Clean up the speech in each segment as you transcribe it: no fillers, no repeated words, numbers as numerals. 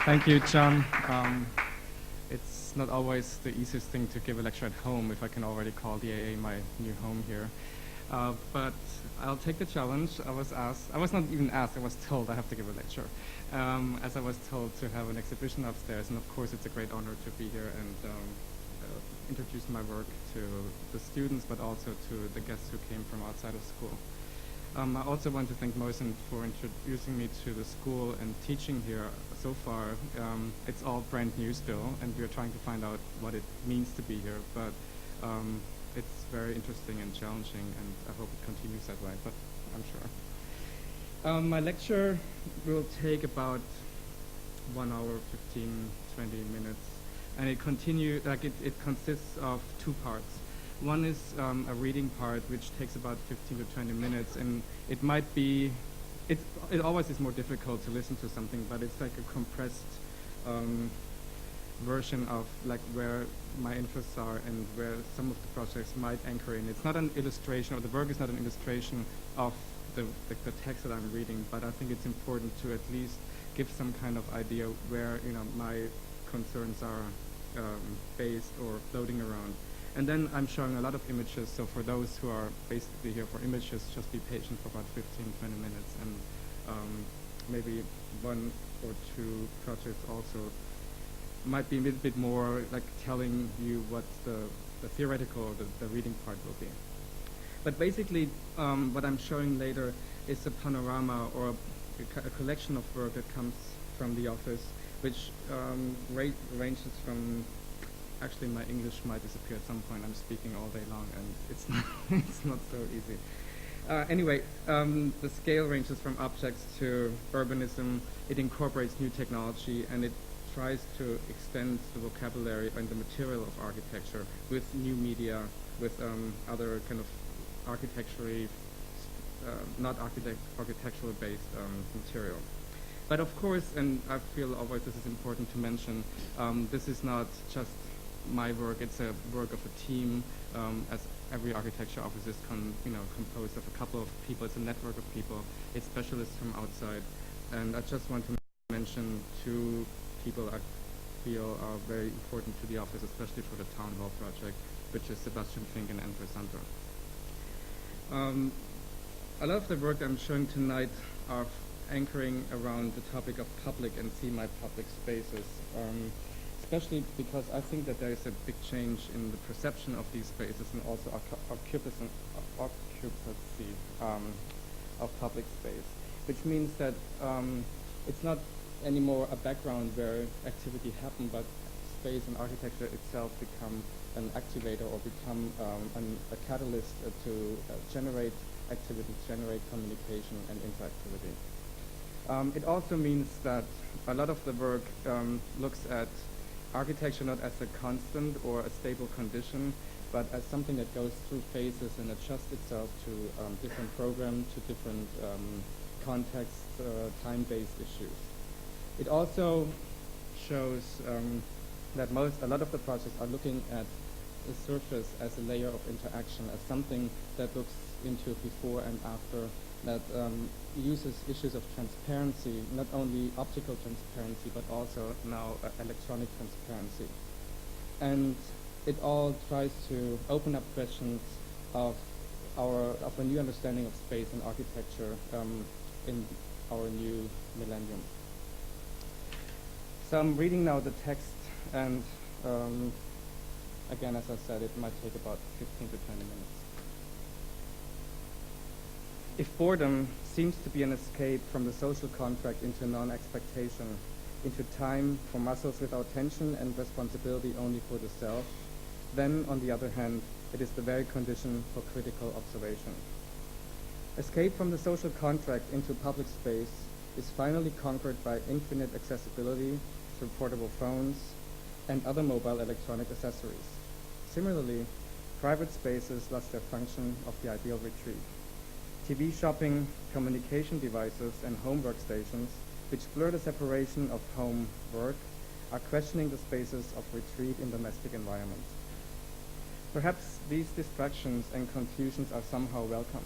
Thank you, John. It's not always the easiest thing to give a lecture at home, if I can already call the AA my new home here. But I'll take the challenge. I was not even asked, I was told I have to give a lecture. As I was told to have an exhibition upstairs, and of course it's a great honor to be here and introduce my work to the students, but also to the guests who came from outside of school. I also want to thank Moisen for introducing me to the school and teaching here so far. It's all brand new still, and we're trying to find out what it means to be here, but it's very interesting and challenging, and I hope it continues that way, but I'm sure. My lecture will take about 1 hour, 15, 20 minutes, and it consists of 2 parts. One is a reading part, which takes about 15 to 20 minutes, and it always is more difficult to listen to something, but it's like a compressed version of like where my interests are and where some of the projects might anchor in. It's not an illustration, or the work is not an illustration of the text that I'm reading, but I think it's important to at least give some kind of idea where my concerns are based or floating around. And then I'm showing a lot of images, so for those who are basically here for images, just be patient for about 15, 20 minutes, and maybe 1 or 2 projects also might be a little bit more like telling you what the theoretical or the reading part will be. But basically, what I'm showing later is a panorama or a collection of work that comes from the office, which ranges from. Actually, my English might disappear at some point. I'm speaking all day long, and it's not, it's not so easy. Anyway, the scale ranges from objects to urbanism. It incorporates new technology, and it tries to extend the vocabulary and the material of architecture with new media, with other kind of architecturally, not architectural based material. But of course, and I feel always this is important to mention, this is not just my work, it's a work of a team, as every architecture office is composed of a couple of people. It's a network of people. It's specialists from outside. And I just want to mention 2 people I feel are very important to the office, especially for the town hall project, which is Sebastian Fink and Andre Sander. A lot of the work I'm showing tonight are anchoring around the topic of public and semi-public spaces. Especially because I think that there is a big change in the perception of these spaces and also occupancy of public space, which means that it's not anymore a background where activity happens, but space and architecture itself become an activator or become a catalyst to generate activity, generate communication and interactivity. It also means that a lot of the work looks at architecture not as a constant or a stable condition, but as something that goes through phases and adjusts itself to different programs, to different contexts, time-based issues. It also shows that a lot of the projects are looking at the surface as a layer of interaction, as something that looks into before and after, that uses issues of transparency, not only optical transparency, but also now electronic transparency. And it all tries to open up questions of a new understanding of space and architecture in our new millennium. So I'm reading now the text, and again, as I said, it might take about 15 to 20 minutes. If boredom seems to be an escape from the social contract into non-expectation, into time for muscles without tension and responsibility only for the self, then, on the other hand, it is the very condition for critical observation. Escape from the social contract into public space is finally conquered by infinite accessibility through portable phones and other mobile electronic accessories. Similarly, private spaces lost their function of the ideal retreat. TV shopping, communication devices, and home workstations, which blur the separation of home work, are questioning the spaces of retreat in domestic environments. Perhaps these distractions and confusions are somehow welcome.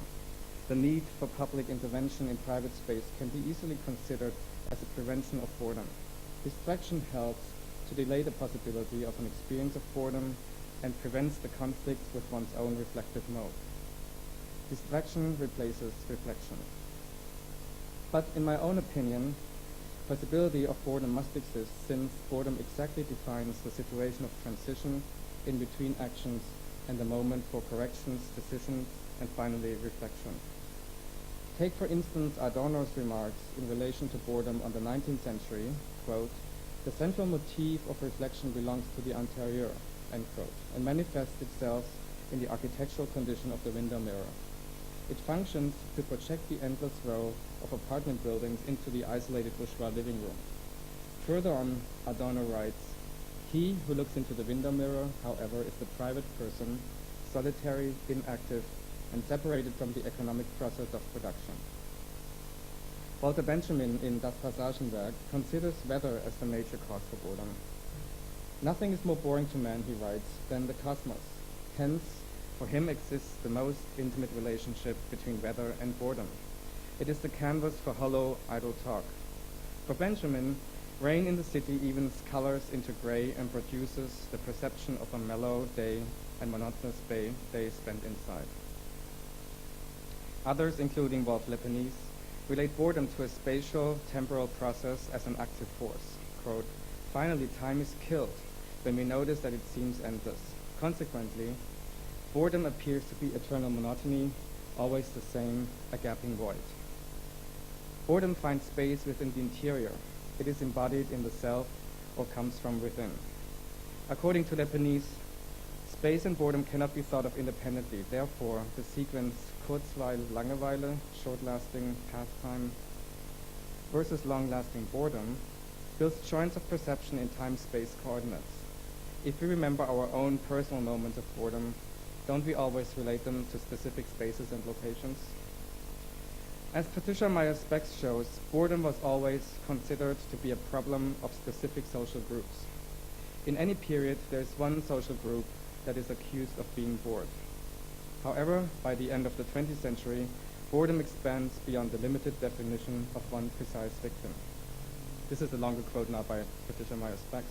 The need for public intervention in private space can be easily considered as a prevention of boredom. Distraction helps to delay the possibility of an experience of boredom and prevents the conflict with one's own reflective mode. Distraction replaces reflection. But in my own opinion, possibility of boredom must exist, since boredom exactly defines the situation of transition in between actions and the moment for corrections, decisions, and finally reflection. Take for instance Adorno's remarks in relation to boredom on the 19th century, quote, "The central motif of reflection belongs to the interieur," end quote, and manifests itself in the architectural condition of the window mirror. It functions to project the endless row of apartment buildings into the isolated bourgeois living room. Further on, Adorno writes, "He who looks into the window mirror, however, is the private person, solitary, inactive, and separated from the economic process of production." Walter Benjamin in Das Passagenwerk considers weather as the major cause for boredom. "Nothing is more boring to man," he writes, "than the cosmos. Hence, for him exists the most intimate relationship between weather and boredom. It is the canvas for hollow, idle talk." For Benjamin, rain in the city evens colors into gray and produces the perception of a mellow day and monotonous day spent inside. Others, including Wolf Mies, relate boredom to a spatial, temporal process as an active force. Quote, "Finally, time is killed when we notice that it seems endless. Consequently, boredom appears to be eternal monotony, always the same, a gaping void." Boredom finds space within the interior. It is embodied in the self or comes from within. According to Mies, space and boredom cannot be thought of independently. Therefore, the sequence Kurzweil, Langeweile, short-lasting pastime, versus long-lasting boredom, builds joints of perception in time-space coordinates. If we remember our own personal moments of boredom, don't we always relate them to specific spaces and locations? As Patricia Meyer-Spex shows, boredom was always considered to be a problem of specific social groups. In any period, there is one social group that is accused of being bored. However, by the end of the 20th century, boredom expands beyond the limited definition of one precise victim. This is a longer quote now by Patricia Meyer-Spex.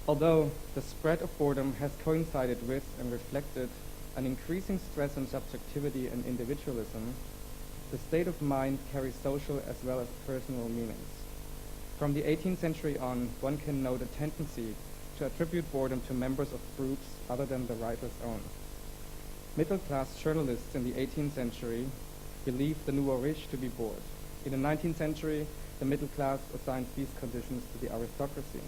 Although the spread of boredom has coincided with and reflected an increasing stress on subjectivity and individualism, the state of mind carries social as well as personal meanings. From the 18th century on, one can note a tendency to attribute boredom to members of groups other than the writer's own. Middle-class journalists in the 18th century believed the nouveau riche to be bored. In the 19th century, the middle class assigns these conditions to the aristocracy.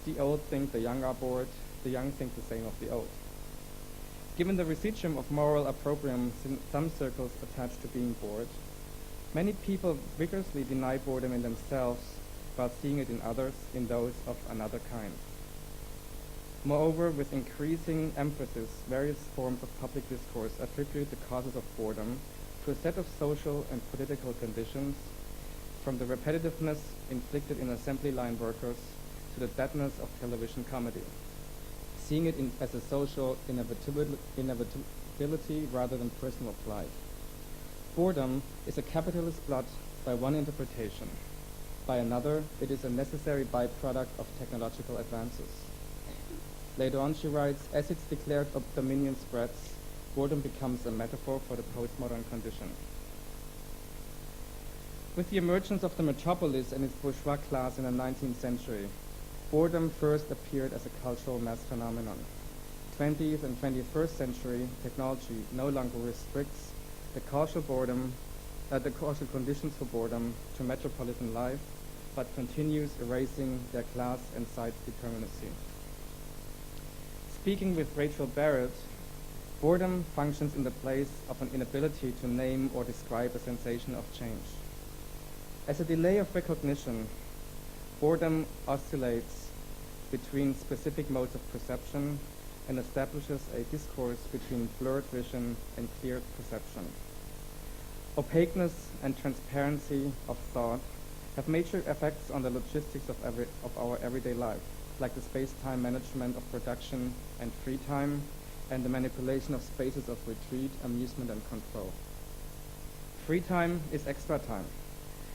The old think the young are bored, the young think the same of the old. Given the residuum of moral opprobrium in some circles attached to being bored, many people vigorously deny boredom in themselves while seeing it in others, in those of another kind. Moreover, with increasing emphasis, various forms of public discourse attribute the causes of boredom to a set of social and political conditions, from the repetitiveness inflicted in assembly line workers to the deadness of television comedy, seeing it as a social inevitability rather than personal plight. Boredom is a capitalist plot by one interpretation. By another, it is a necessary byproduct of technological advances. Later on, she writes, as its declared dominion spreads, boredom becomes a metaphor for the postmodern condition. With the emergence of the metropolis and its bourgeois class in the 19th century, boredom first appeared as a cultural mass phenomenon. 20th and 21st century technology no longer restricts the causal conditions for boredom to metropolitan life, but continues erasing their class and site determinacy. Speaking with Rachel Barrett, boredom functions in the place of an inability to name or describe a sensation of change. As a delay of recognition, boredom oscillates between specific modes of perception and establishes a discourse between blurred vision and clear perception. Opaqueness and transparency of thought have major effects on the logistics of our everyday life, like the space-time management of production and free time, and the manipulation of spaces of retreat, amusement, and control. Free time is extra time.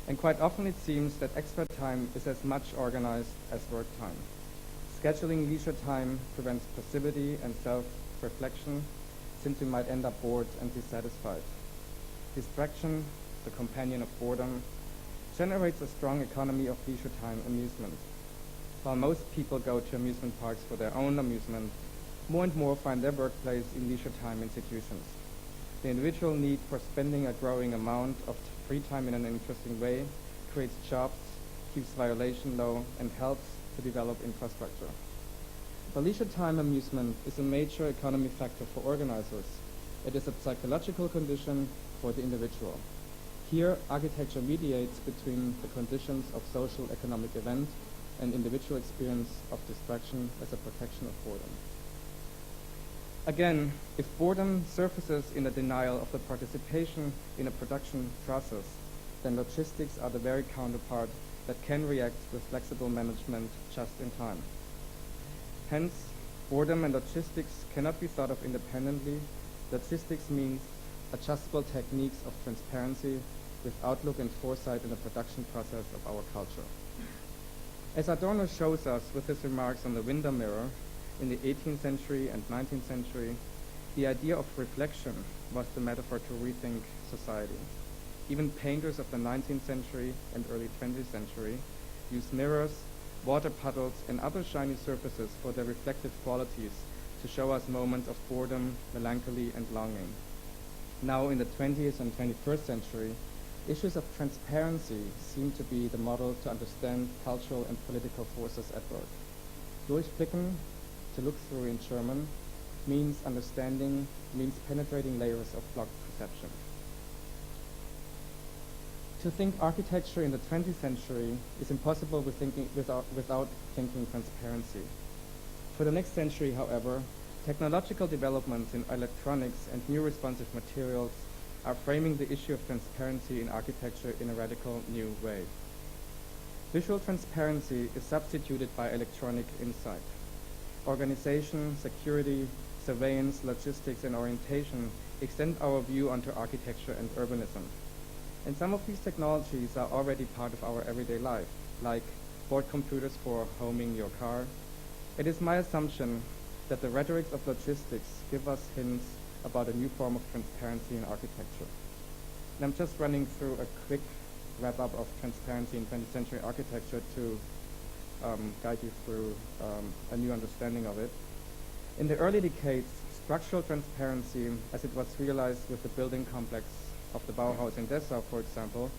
And quite often it seems that extra time is as much organized as work time. Scheduling leisure time prevents passivity and self-reflection, since we might end up bored and dissatisfied. Distraction, the companion of boredom, generates a strong economy of leisure time amusement. While most people go to amusement parks for their own amusement, more and more find their workplace in leisure time institutions. The individual need for spending a growing amount of free time in an interesting way creates jobs, keeps violation low, and helps to develop infrastructure. The leisure time amusement is a major economy factor for organizers. It is a psychological condition for the individual. Here, architecture mediates between the conditions of social economic event and individual experience of distraction as a protection of boredom. Again, if boredom surfaces in a denial of the participation in a production process, then logistics are the very counterpart that can react with flexible management just in time. Hence, boredom and logistics cannot be thought of independently. Logistics means adjustable techniques of transparency with outlook and foresight in the production process of our culture. As Adorno shows us with his remarks on the window mirror, in the 18th century and 19th century, the idea of reflection was the metaphor to rethink society. Even painters of the 19th century and early 20th century used mirrors, water puddles, and other shiny surfaces for their reflective qualities to show us moments of boredom, melancholy, and longing. Now, in the 20th and 21st century, issues of transparency seem to be the model to understand cultural and political forces at work. Durchblicken, to look through in German, means understanding, means penetrating layers of blocked perception. To think architecture in the 20th century is impossible without thinking transparency. For the next century, however, technological developments in electronics and new responsive materials are framing the issue of transparency in architecture in a radical new way. Visual transparency is substituted by electronic insight. Organization, security, surveillance, logistics, and orientation extend our view onto architecture and urbanism. And some of these technologies are already part of our everyday life, like board computers for homing your car. It is my assumption that the rhetorics of logistics give us hints about a new form of transparency in architecture. And I'm just running through a quick wrap-up of transparency in 20th century architecture to guide you through a new understanding of it. In the early decades, structural transparency, as it was realized with the building complex of the Bauhaus in Dessau, for example,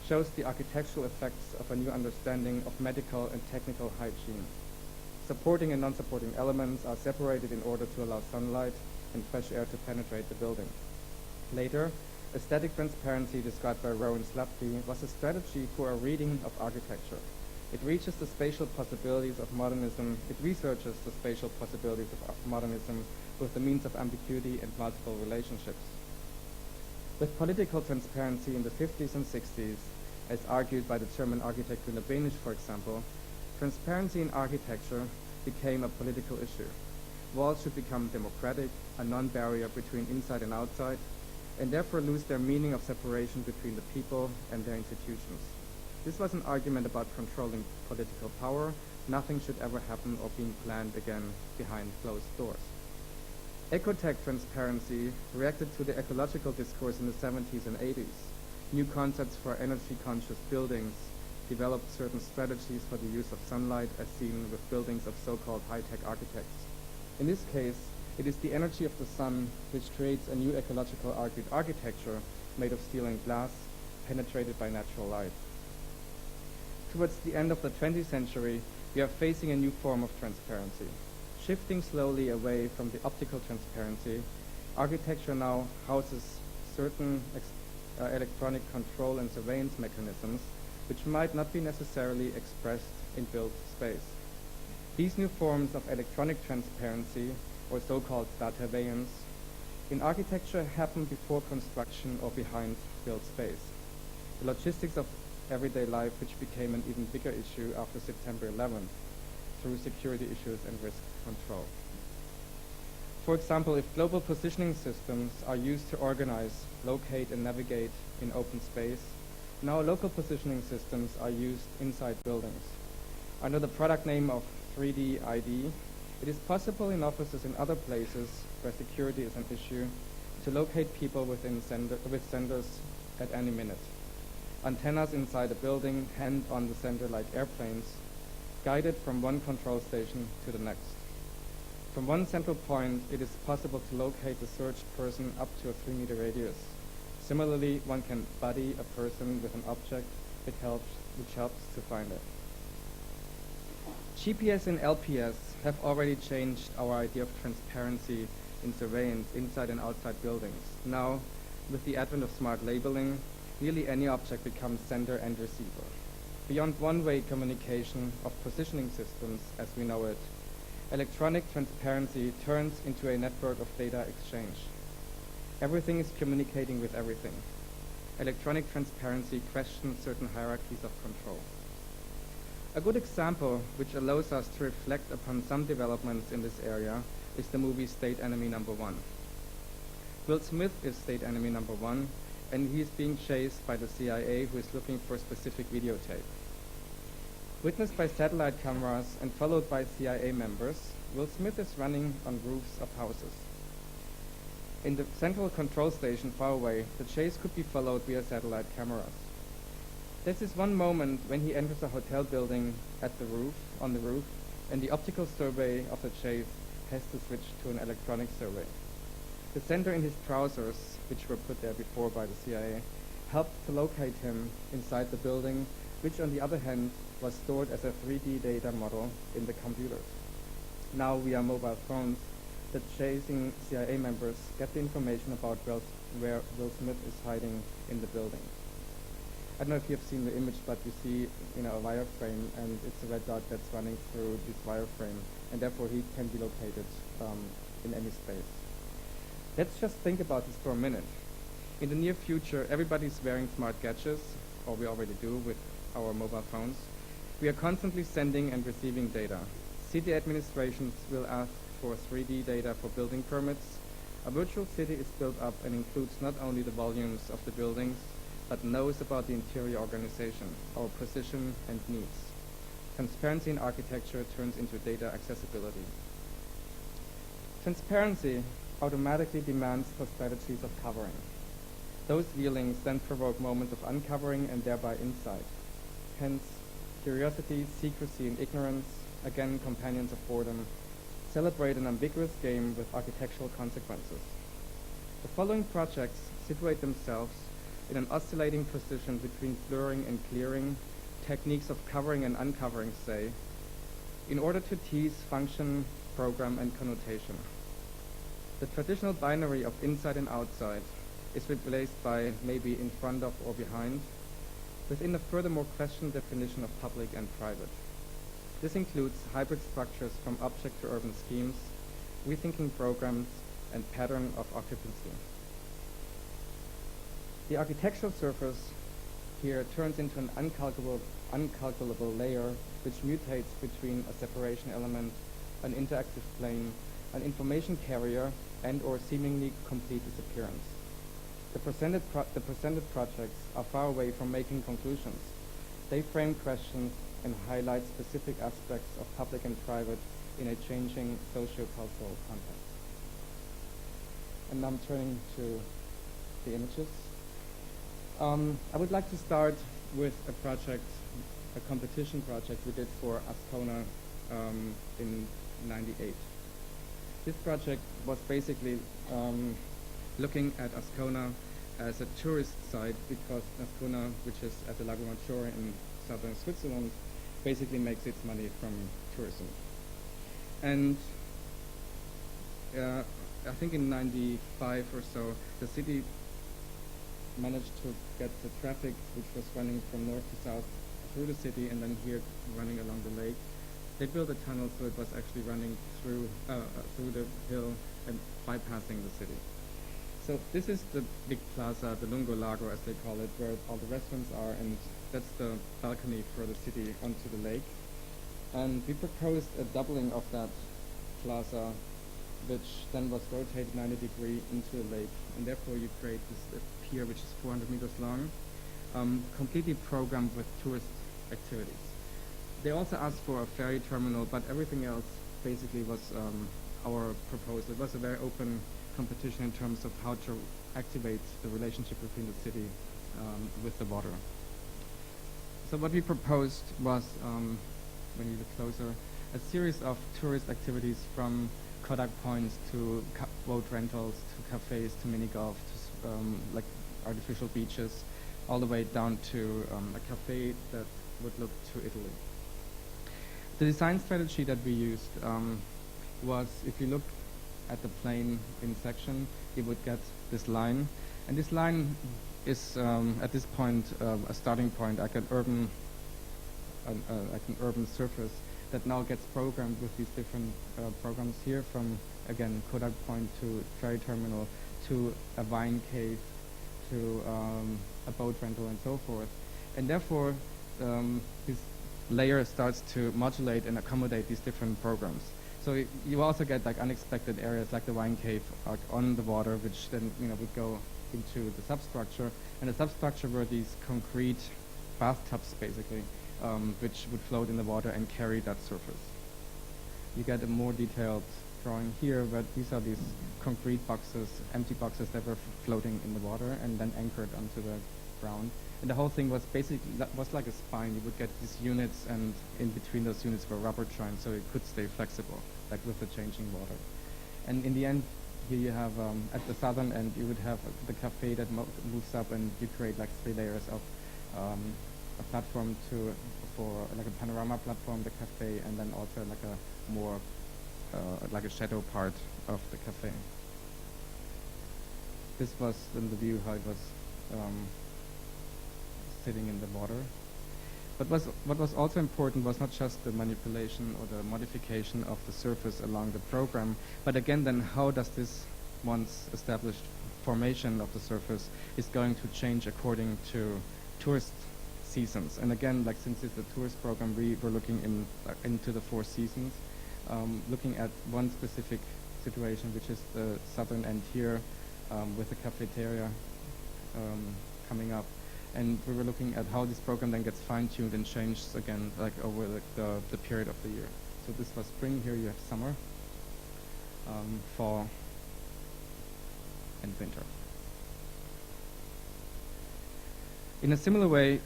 shows the architectural effects of a new understanding of medical and technical hygiene. Supporting and non-supporting elements are separated in order to allow sunlight and fresh air to penetrate the building. Later, aesthetic transparency, described by Rowan Slapke, was a strategy for a reading of architecture. It reaches the spatial possibilities of modernism. It researches the spatial possibilities of modernism with the means of ambiguity and multiple relationships. With political transparency in the 50s and 60s, as argued by the German architect Günter Behnisch, for example, transparency in architecture became a political issue. Walls should become democratic, a non-barrier between inside and outside, and therefore lose their meaning of separation between the people and their institutions. This was an argument about controlling political power. Nothing should ever happen or being planned again behind closed doors. Ecotech transparency reacted to the ecological discourse in the 70s and 80s. New concepts for energy-conscious buildings developed certain strategies for the use of sunlight as seen with buildings of so-called high-tech architects. In this case, it is the energy of the sun which creates a new ecological architecture made of steel and glass, penetrated by natural light. Towards the end of the 20th century, we are facing a new form of transparency. Shifting slowly away from the optical transparency, architecture now houses certain electronic control and surveillance mechanisms which might not be necessarily expressed in built space. These new forms of electronic transparency, or so-called dataveillance, in architecture happen before construction or behind built space. The logistics of everyday life, which became an even bigger issue after September 11th, through security issues and risk control. For example, if global positioning systems are used to organize, locate, and navigate in open space, Now, local positioning systems are used inside buildings. Under the product name of 3D ID, it is possible in offices in other places where security is an issue to locate people with senders at any minute. Antennas inside a building hand on the sender like airplanes, guided from one control station to the next. From one central point, it is possible to locate the searched person up to a 3-meter radius. Similarly, one can buddy a person with an object which helps to find it. GPS and LPS have already changed our idea of transparency in surveillance inside and outside buildings. Now, with the advent of smart labeling, nearly any object becomes sender and receiver. Beyond one-way communication of positioning systems as we know it, electronic transparency turns into a network of data exchange. Everything is communicating with everything. Electronic transparency questions certain hierarchies of control. A good example which allows us to reflect upon some developments in this area is the movie State Enemy Number One. Will Smith is State Enemy Number One, and he is being chased by the CIA, who is looking for a specific videotape. Witnessed by satellite cameras and followed by CIA members, Will Smith is running on roofs of houses. In the central control station far away, the chase could be followed via satellite cameras. This is one moment when he enters a hotel building on the roof, and the optical survey of the chase has to switch to an electronic survey. The sender in his trousers, which were put there before by the CIA, helped to locate him inside the building, which on the other hand was stored as a 3D data model in the computers. Now via mobile phones, the chasing CIA members get the information about where Will Smith is hiding in the building. I don't know if you have seen the image, but you see a wireframe, and it's a red dot that's running through this wireframe, and therefore he can be located in any space. Let's just think about this for a minute. In the near future, everybody's wearing smart gadgets, or we already do with our mobile phones. We are constantly sending and receiving data. City administrations will ask for 3D data for building permits. A virtual city is built up and includes not only the volumes of the buildings, but knows about the interior organization, our position and needs. Transparency in architecture turns into data accessibility. Transparency automatically demands for strategies of covering. Those feelings then provoke moments of uncovering and thereby insight. Hence, curiosity, secrecy, and ignorance, again companions of boredom, celebrate an ambiguous game with architectural consequences. The following projects situate themselves in an oscillating position between blurring and clearing, techniques of covering and uncovering, say, in order to tease function, program, and connotation. The traditional binary of inside and outside is replaced by maybe in front of or behind, within a furthermore questioned definition of public and private. This includes hybrid structures from object to urban schemes, rethinking programs, and pattern of occupancy. The architectural surface here turns into an uncalculable layer which mutates between a separation element, an interactive plane, an information carrier, and or seemingly complete disappearance. The presented projects are far away from making conclusions. They frame questions and highlight specific aspects of public and private in a changing socio-cultural context. And now I'm turning to the images. I would like to start with a project, a competition project we did for Ascona in '98. This project was basically looking at Ascona as a tourist site because Ascona, which is at the Lago Maggiore in southern Switzerland, basically makes its money from tourism. And I think in '95 or so, the city managed to get the traffic, which was running from north to south through the city and then here running along the lake. They built a tunnel so it was actually running through the hill and bypassing the city. So this is the big plaza, the Lungo Lago as they call it, where all the restaurants are, and that's the balcony for the city onto the lake. And we proposed a doubling of that plaza, which then was rotated 90 degrees into the lake, and therefore you create this pier which is 400 meters long, completely programmed with tourist activities. They also asked for a ferry terminal, but everything else basically was our proposal. It was a very open competition in terms of how to activate the relationship between the city with the water. So what we proposed was, when you look closer, a series of tourist activities from Kodak points to boat rentals, to cafes, to mini golf, to like artificial beaches, all the way down to a cafe that would look to Italy. The design strategy that we used was, if you look at the plane in section, you would get this line. And this line is, at this point, a starting point, like an urban surface that now gets programmed with these different programs here, from, again, Kodak Point to ferry terminal to a wine cave to a boat rental and so forth. And therefore, this layer starts to modulate and accommodate these different programs. So you also get like unexpected areas like the wine cave on the water, which then would go into the substructure. And the substructure were these concrete bathtubs, basically, which would float in the water and carry that surface. You get a more detailed drawing here, but these are these concrete boxes, empty boxes that were floating in the water and then anchored onto the ground. And the whole thing was basically, was like a spine. You would get these units, and in between those units were rubber joints, so it could stay flexible, like with the changing water. And in the end, here you have, at the southern end, you would have the cafe that moves up, and you create like 3 layers of a platform for like a panorama platform, the cafe, and then also like a more, like a shadow part of the cafe. This was in the view how it was sitting in the water. But what was also important was not just the manipulation or the modification of the surface along the program, but again then how does this once established formation of the surface is going to change according to tourist seasons. And again, like since it's a tourist program, we were looking into the 4 seasons, looking at one specific situation, which is the southern end here with the cafeteria coming up. And we were looking at how this program then gets fine-tuned and changed again, like over the period of the year. So this was spring. Here you have summer, fall, and winter. In a similar way,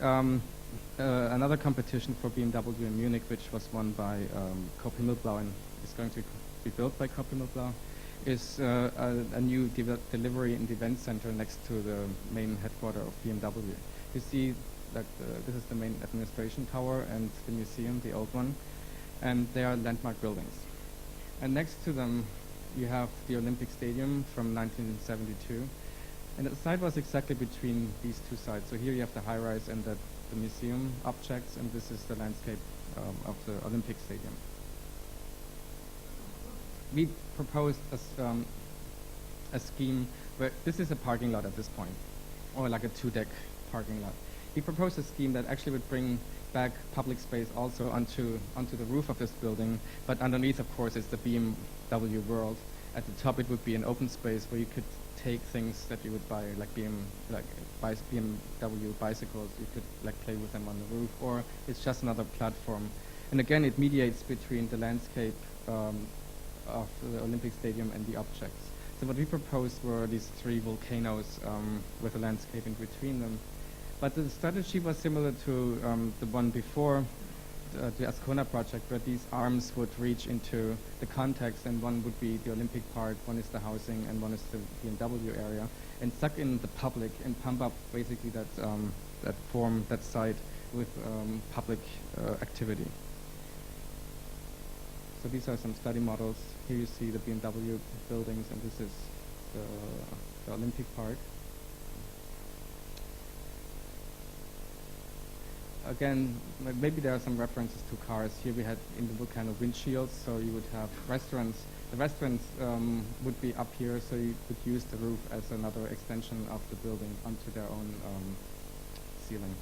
another competition for BMW in Munich, which was won by Coop Himmelblau and is going to be built by Coop Himmelblau, is a new delivery and event center next to the main headquarters of BMW. You see that this is the main administration tower and the museum, the old one, and they are landmark buildings. And next to them, you have the Olympic Stadium from 1972. And the site was exactly between these 2 sites. So here you have the high-rise and the museum objects, and this is the landscape of the Olympic Stadium. We proposed a scheme where this is a parking lot at this point, or like a 2-deck parking lot. We proposed a scheme that actually would bring back public space also onto the roof of this building, but underneath, of course, is the BMW world. At the top, it would be an open space where you could take things that you would buy, like BMW bicycles. You could like play with them on the roof, or it's just another platform. And again, it mediates between the landscape of the Olympic Stadium and the objects. So what we proposed were these 3 volcanoes with a landscape in between them. But the strategy was similar to the one before, the Ascona project, where these arms would reach into the context, and one would be the Olympic Park, one is the housing, and one is the BMW area, and suck in the public and pump up basically that site with public activity. So these are some study models. Here you see the BMW buildings, and this is the Olympic Park. Again, maybe there are some references to cars. Here we had in the volcano windshields, so you would have restaurants. The restaurants would be up here, so you could use the roof as another extension of the building onto their own ceiling.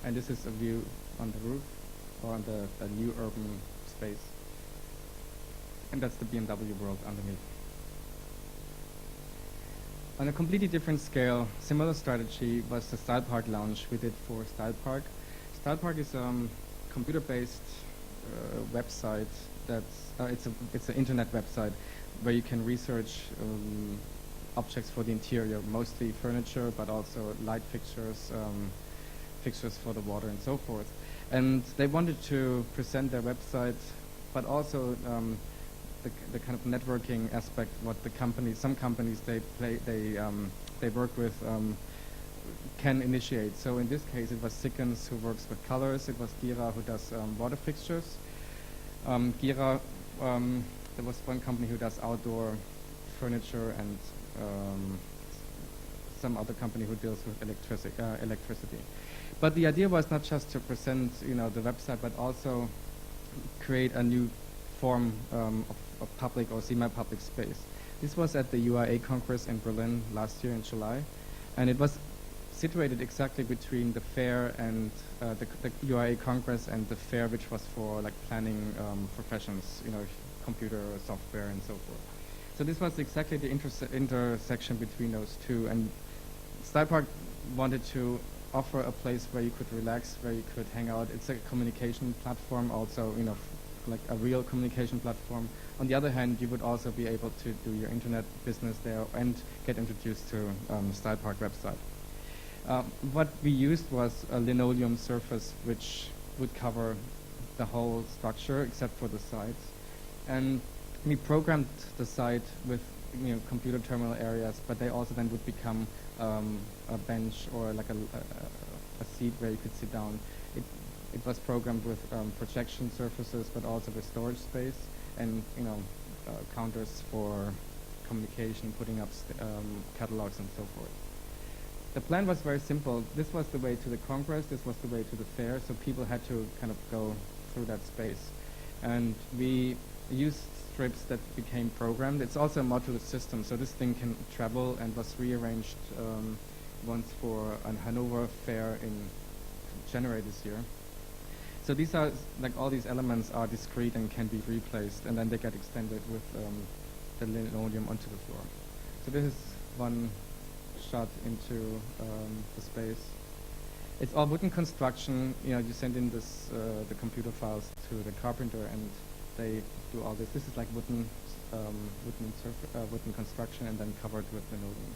And this is a view on the roof, or on the new urban space. And that's the BMW world underneath. On a completely different scale, similar strategy was the Style Park launch we did for Style Park. Style Park is a computer-based website that's it's an internet website where you can research objects for the interior, mostly furniture, but also light fixtures, fixtures for the water and so forth. And they wanted to present their website, but also the kind of networking aspect. What the companies, some companies they work with can initiate. So in this case, it was Sickens who works with colors. It was Gira who does water fixtures. Gira, there was one company who does outdoor furniture, and some other company who deals with electricity. But the idea was not just to present, the website, but also create a new form of public or semi-public space. This was at the UIA Congress in Berlin last year in July, and it was situated exactly between the fair and the UIA Congress and the fair, which was for like planning professions, computer software and so forth. So this was exactly the intersection between those two, and Style Park wanted to offer a place where you could relax, where you could hang out. It's a communication platform also, like a real communication platform. On the other hand, you would also be able to do your internet business there and get introduced to Style Park website. What we used was a linoleum surface which would cover the whole structure except for the sides. And we programmed the site with computer terminal areas, but they also then would become a bench or like a seat where you could sit down. It was programmed with projection surfaces, but also with storage space and counters for communication, putting up catalogs and so forth. The plan was very simple. This was the way to the Congress, this was the way to the fair, so people had to kind of go through that space. And we used strips that became programmed. It's also a modular system, so this thing can travel, and was rearranged once for a Hanover fair in January this year. So these are, like, all these elements are discrete and can be replaced, and then they get extended with the linoleum onto the floor. So this is one shot into the space. It's all wooden construction. You send in the computer files to the carpenter, and they do all this. This is like wooden construction, and then covered with linoleum.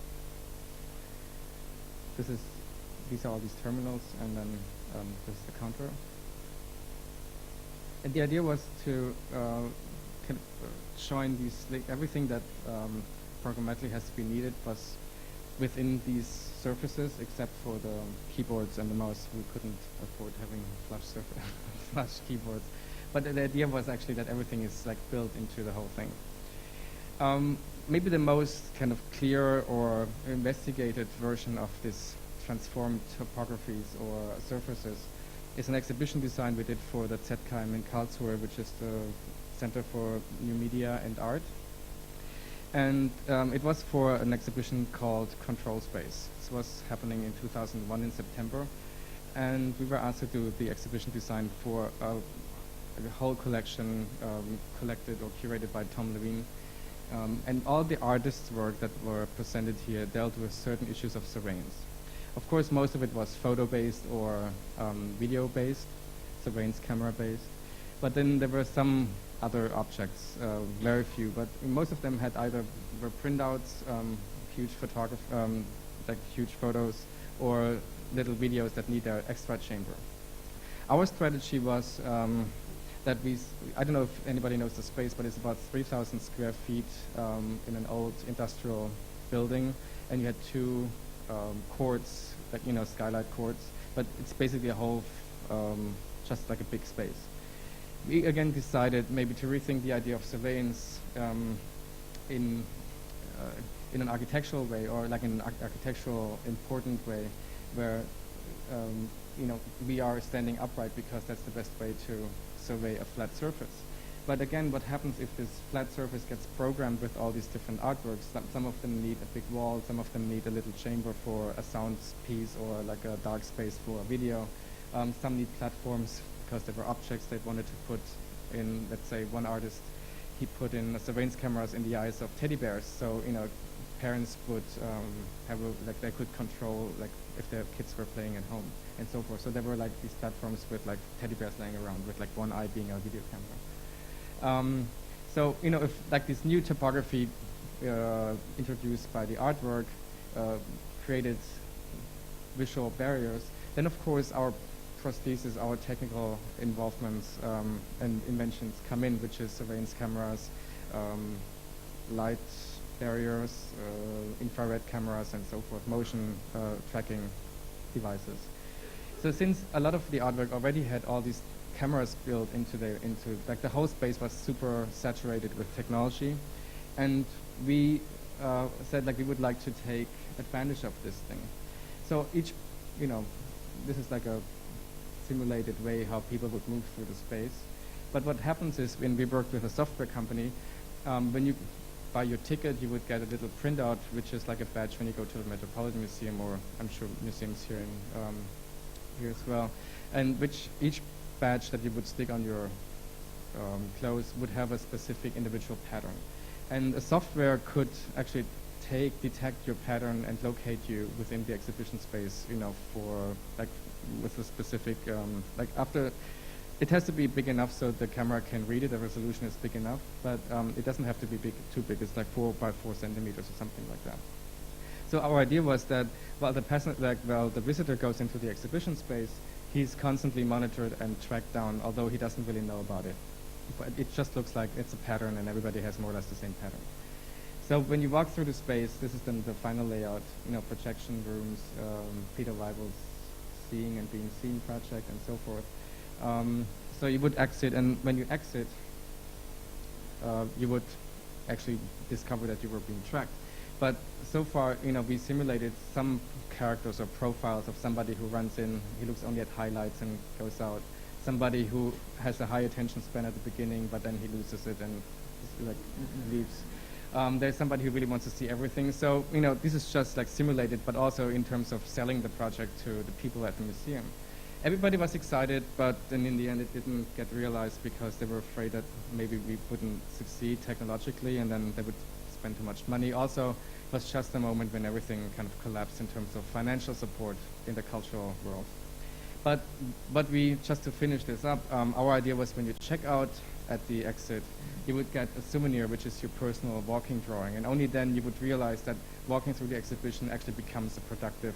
These are all these terminals, and then this is the counter. And the idea was to join these, everything that programmatically has to be needed was within these surfaces, except for the keyboards and the mouse. We couldn't afford having flash keyboards. But the idea was actually that everything is like built into the whole thing. Maybe the most kind of clear or investigated version of this transformed topographies or surfaces is an exhibition design we did for the ZKM in Karlsruhe, which is the Center for New Media and Art. And it was for an exhibition called Control Space. This was happening in 2001 in September. And we were asked to do the exhibition design for a whole collection collected or curated by Tom Levine. And all the artists' work that were presented here dealt with certain issues of surveillance. Of course, most of it was photo-based or video-based, surveillance camera-based. But then there were some other objects, very few, but most of them had either were printouts, huge huge photos, or little videos that need their extra chamber. Our strategy was that I don't know if anybody knows the space, but it's about 3,000 square feet in an old industrial building, and you had two courts, like skylight courts, but it's basically a whole, just like a big space. We again decided maybe to rethink the idea of surveillance in an architectural way, or like in an architectural important way, where we are standing upright because that's the best way to survey a flat surface. But again, what happens if this flat surface gets programmed with all these different artworks? Some of them need a big wall, some of them need a little chamber for a sound piece or like a dark space for a video. Some need platforms because there were objects they wanted to put in. Let's say one artist, he put in surveillance cameras in the eyes of teddy bears, so parents would have like they could control like if their kids were playing at home and so forth. So there were like these platforms with like teddy bears laying around with like one eye being a video camera. So if like this new topography introduced by the artwork created visual barriers, then of course our prosthesis, our technical involvements and inventions come in, which is surveillance cameras, light barriers, infrared cameras, and so forth, motion tracking devices. So since a lot of the artwork already had all these cameras built into like the whole space was super saturated with technology, and we said like we would like to take advantage of this thing. So each, this is like a simulated way how people would move through the space. But what happens is when we work with a software company, when you buy your ticket, you would get a little printout, which is like a badge when you go to the Metropolitan Museum, or I'm sure museums here in here as well, and which each badge that you would stick on your clothes would have a specific individual pattern. And a software could actually detect your pattern and locate you within the exhibition space, for like with a specific, like after, it has to be big enough so the camera can read it, the resolution is big enough, but it doesn't have to be too big, it's like 4 by 4 centimeters or something like that. So our idea was that while the visitor goes into the exhibition space, he's constantly monitored and tracked down, although he doesn't really know about it. But it just looks like it's a pattern and everybody has more or less the same pattern. So when you walk through the space, this is then the final layout, projection rooms, Peter Weibel's Seeing and Being Seen project and so forth. So you would exit, and when you exit, you would actually discover that you were being tracked. But so far, we simulated some characters or profiles of somebody who runs in, he looks only at highlights and goes out. Somebody who has a high attention span at the beginning, but then he loses it and like leaves. There's somebody who really wants to see everything. So, this is just like simulated, but also in terms of selling the project to the people at the museum. Everybody was excited, but then in the end it didn't get realized because they were afraid that maybe we wouldn't succeed technologically and then they would spend too much money. Also, it was just a moment when everything kind of collapsed in terms of financial support in the cultural world. But we, just to finish this up, our idea was when you check out at the exit, you would get a souvenir, which is your personal walking drawing. And only then you would realize that walking through the exhibition actually becomes a productive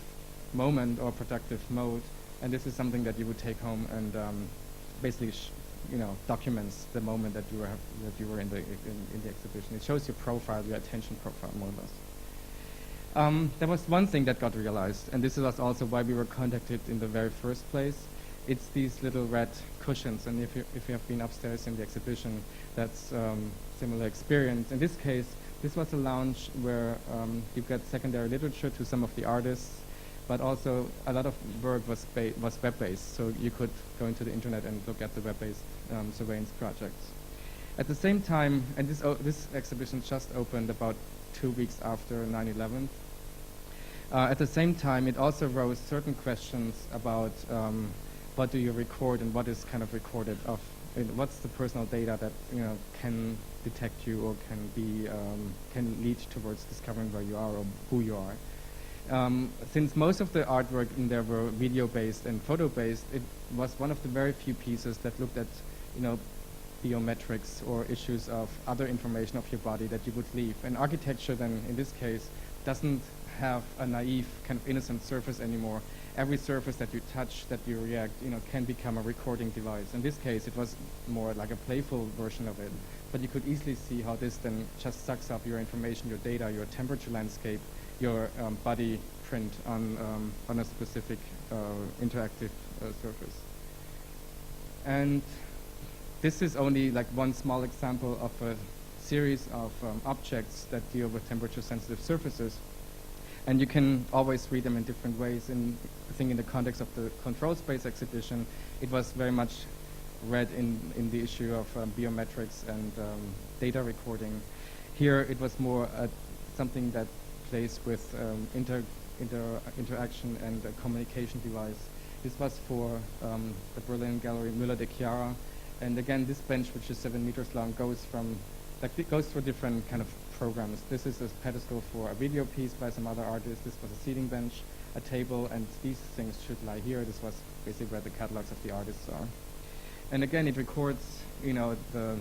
moment or productive mode. And this is something that you would take home and basically, documents the moment that you were in the exhibition. It shows your profile, your attention profile, more or less. There was one thing that got realized, and this is also why we were contacted in the very first place. It's these little red cushions, and if you have been upstairs in the exhibition, that's similar experience. In this case, this was a lounge where you get secondary literature to some of the artists, but also a lot of work was web-based, so you could go into the internet and look at the web-based surveillance projects. At the same time, and this exhibition just opened about 2 weeks after 9/11. At the same time, it also rose certain questions about what do you record and what is kind of recorded of, what's the personal data that can detect you or can lead towards discovering where you are or who you are. Since most of the artwork in there were video-based and photo-based, it was one of the very few pieces that looked at, biometrics or issues of other information of your body that you would leave. And architecture then, in this case, doesn't have a naive, kind of innocent surface anymore. Every surface that you touch, that you react, can become a recording device. In this case, it was more like a playful version of it. But you could easily see how this then just sucks up your information, your data, your temperature landscape, your body print on a specific interactive surface. And this is only like one small example of a series of objects that deal with temperature-sensitive surfaces. And you can always read them in different ways. And I think in the context of the control space exhibition, it was very much read in the issue of biometrics and data recording. Here it was more something that plays with interaction and a communication device. This was for the Berlin gallery Müller de Chiara. And again, this bench, which is 7 meters long, goes from like it goes through different kind of programs. This is a pedestal for a video piece by some other artist. This was a seating bench, a table, and these things should lie here. This was basically where the catalogs of the artists are. And again, it records, the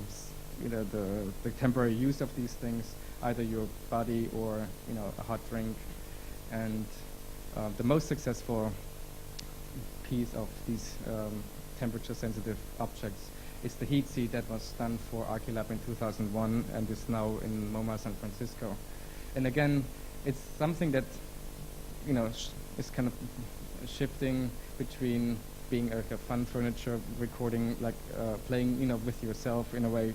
temporary use of these things, either your body or, a hot drink. And the most successful piece of these temperature-sensitive objects is the heat seat that was done for Archilab in 2001 and is now in MoMA San Francisco. And again, it's something that, is kind of shifting between being like a fun furniture recording, like playing, with yourself in a way,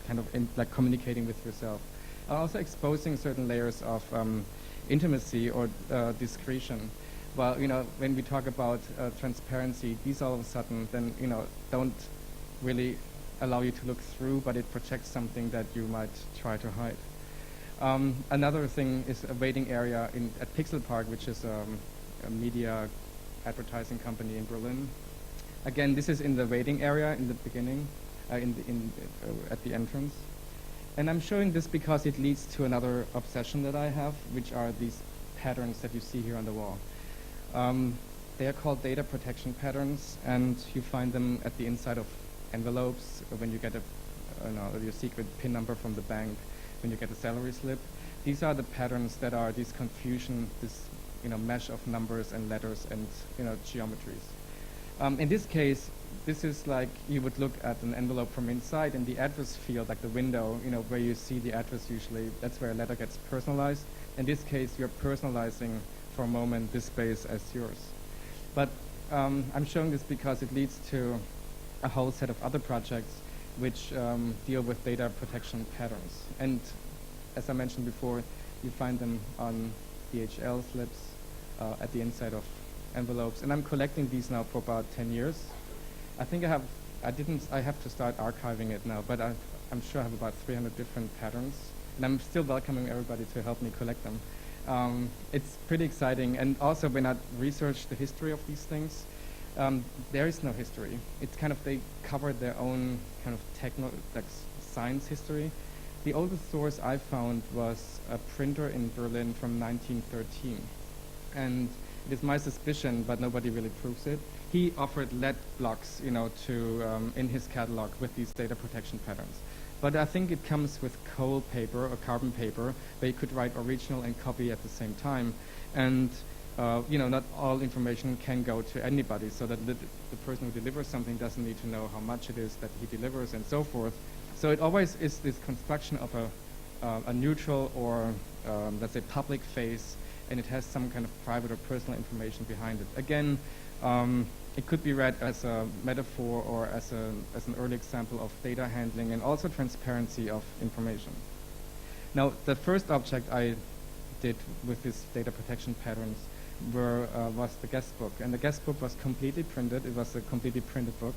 kind of like communicating with yourself. Also exposing certain layers of intimacy or discretion. Well, when we talk about transparency, these all of a sudden then, don't really allow you to look through, but it projects something that you might try to hide. Another thing is a waiting area at Pixel Park, which is a media advertising company in Berlin. Again, this is in the waiting area in the beginning, at the entrance. And I'm showing this because it leads to another obsession that I have, which are these patterns that you see here on the wall. They are called data protection patterns, and you find them at the inside of envelopes when you get your secret PIN number from the bank, when you get a salary slip. These are the patterns that are this confusion, this mesh of numbers and letters and geometries. In this case, this is like you would look at an envelope from inside, and the address field, like the window, where you see the address usually, that's where a letter gets personalized. In this case, you're personalizing for a moment this space as yours. But I'm showing this because it leads to a whole set of other projects which deal with data protection patterns. And as I mentioned before, you find them on DHL slips, at the inside of envelopes. And I'm collecting these now for about 10 years. I think I have to start archiving it now, but I'm sure I have about 300 different patterns. And I'm still welcoming everybody to help me collect them. It's pretty exciting. And also when I research the history of these things, there is no history. It's kind of, they covered their own kind of science history. The oldest source I found was a printer in Berlin from 1913. And it is my suspicion, but nobody really proves it. He offered lead blocks, in his catalog with these data protection patterns. But I think it comes with coal paper or carbon paper, where you could write original and copy at the same time. And not all information can go to anybody, so that the person who delivers something doesn't need to know how much it is that he delivers and so forth. So it always is this construction of a neutral or, let's say, public face, and it has some kind of private or personal information behind it. Again, it could be read as a metaphor or as an early example of data handling and also transparency of information. Now, the first object I did with these data protection patterns was the guest book. And the guest book was completely printed. It was a completely printed book,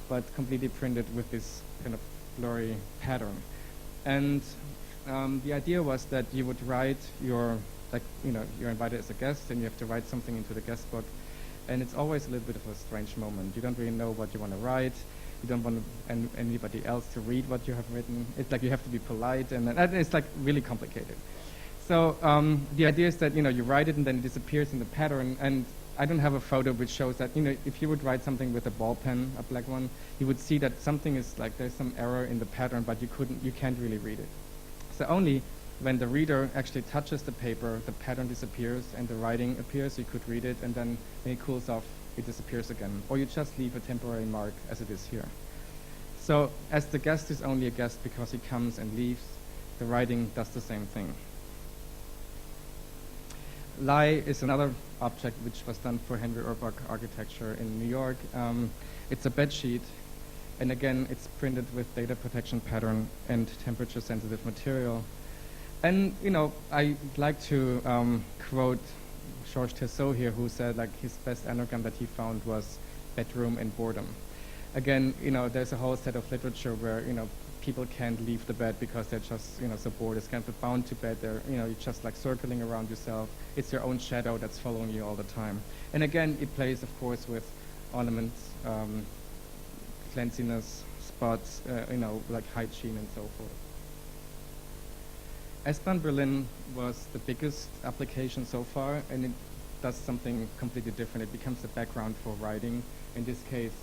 but completely printed with this kind of blurry pattern. And the idea was that you would write you're invited as a guest, and you have to write something into the guest book. And it's always a little bit of a strange moment. You don't really know what you want to write. You don't want anybody else to read what you have written. It's like you have to be polite, and it's like really complicated. So the idea is that you write it and then it disappears in the pattern. And I don't have a photo which shows that if you would write something with a ball pen, a black one, you would see that something is like there's some error in the pattern, but you can't really read it. So only when the reader actually touches the paper, the pattern disappears and the writing appears. You could read it, and then when it cools off, it disappears again. Or you just leave a temporary mark as it is here. So as the guest is only a guest because he comes and leaves, the writing does the same thing. Lie is another object which was done for Henry Urbach Architecture in New York. It's a bed sheet, and again, it's printed with data protection pattern and temperature-sensitive material. And I like to quote Georges Tissot here, who said his best anagram that he found was bedroom and boredom. Again, there's a whole set of literature where people can't leave the bed because they're just so bored. It's kind of bound to bed. You're just like circling around yourself. It's your own shadow that's following you all the time. And again, it plays, of course, with ornaments, cleanliness, spots, like hygiene and so forth. S-Bahn Berlin was the biggest application so far, and it does something completely different. It becomes the background for writing, in this case,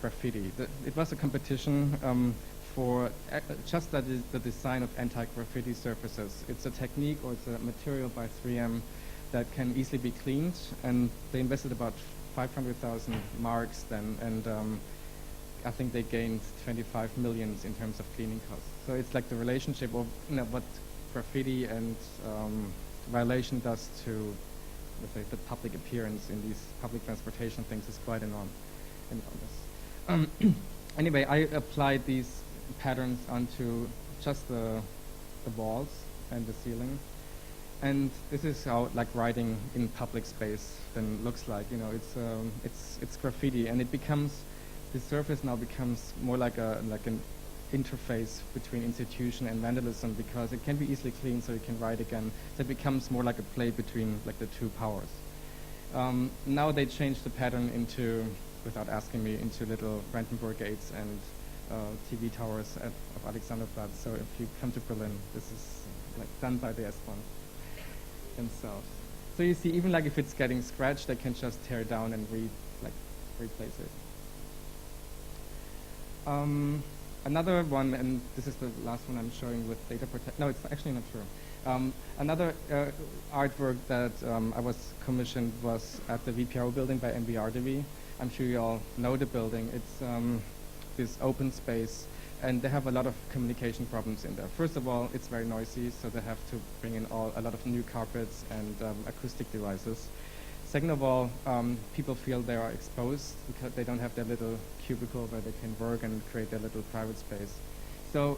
graffiti. It was a competition for just the design of anti-graffiti surfaces. It's a technique, or it's a material by 3M that can easily be cleaned, and they invested about 500,000 marks then, and I think they gained 25 million in terms of cleaning costs. So it's like the relationship of what graffiti and violation does to, let's say, the public appearance in these public transportation things is quite enormous. Anyway, I applied these patterns onto just the walls and the ceiling, and this is how like writing in public space then looks like. It's graffiti, and it becomes, the surface now becomes more like an interface between institution and vandalism, because it can be easily cleaned, so you can write again. So it becomes more like a play between like the two powers. Now they changed the pattern into, without asking me, into little Brandenburg gates and TV towers of Alexanderplatz. So if you come to Berlin, this is like done by the S-Bahn themselves. So you see, even like if it's getting scratched, they can just tear it down and replace it. Another one, and this is the last one I'm showing with data protection. No, it's actually not true. Another artwork that I was commissioned was at the VPRO building by NBRDV. I'm sure you all know the building. It's this open space, and they have a lot of communication problems in there. First of all, it's very noisy, so they have to bring in a lot of new carpets and acoustic devices. Second of all, people feel they are exposed because they don't have their little cubicle where they can work and create their little private space. So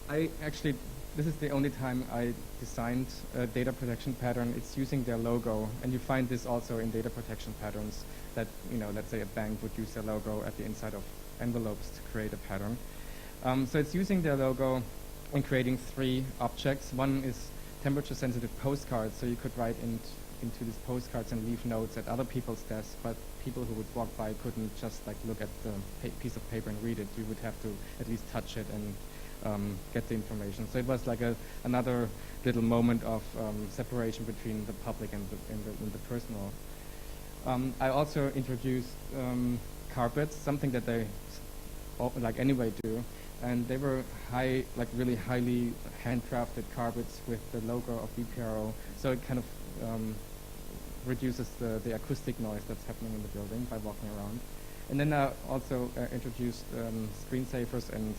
this is the only time I designed a data protection pattern. It's using their logo, and you find this also in data protection patterns that, let's say a bank would use their logo at the inside of envelopes to create a pattern. So it's using their logo and creating 3 objects. One is temperature-sensitive postcards, so you could write into these postcards and leave notes at other people's desks, but people who would walk by couldn't just look at the piece of paper and read it. You would have to at least touch it and get the information. So it was like another little moment of separation between the public and the personal. I also introduced carpets, something that they anyway do, and they were really highly handcrafted carpets with the logo of VPRO, so it kind of reduces the acoustic noise that's happening in the building by walking around. And then I also introduced screensavers and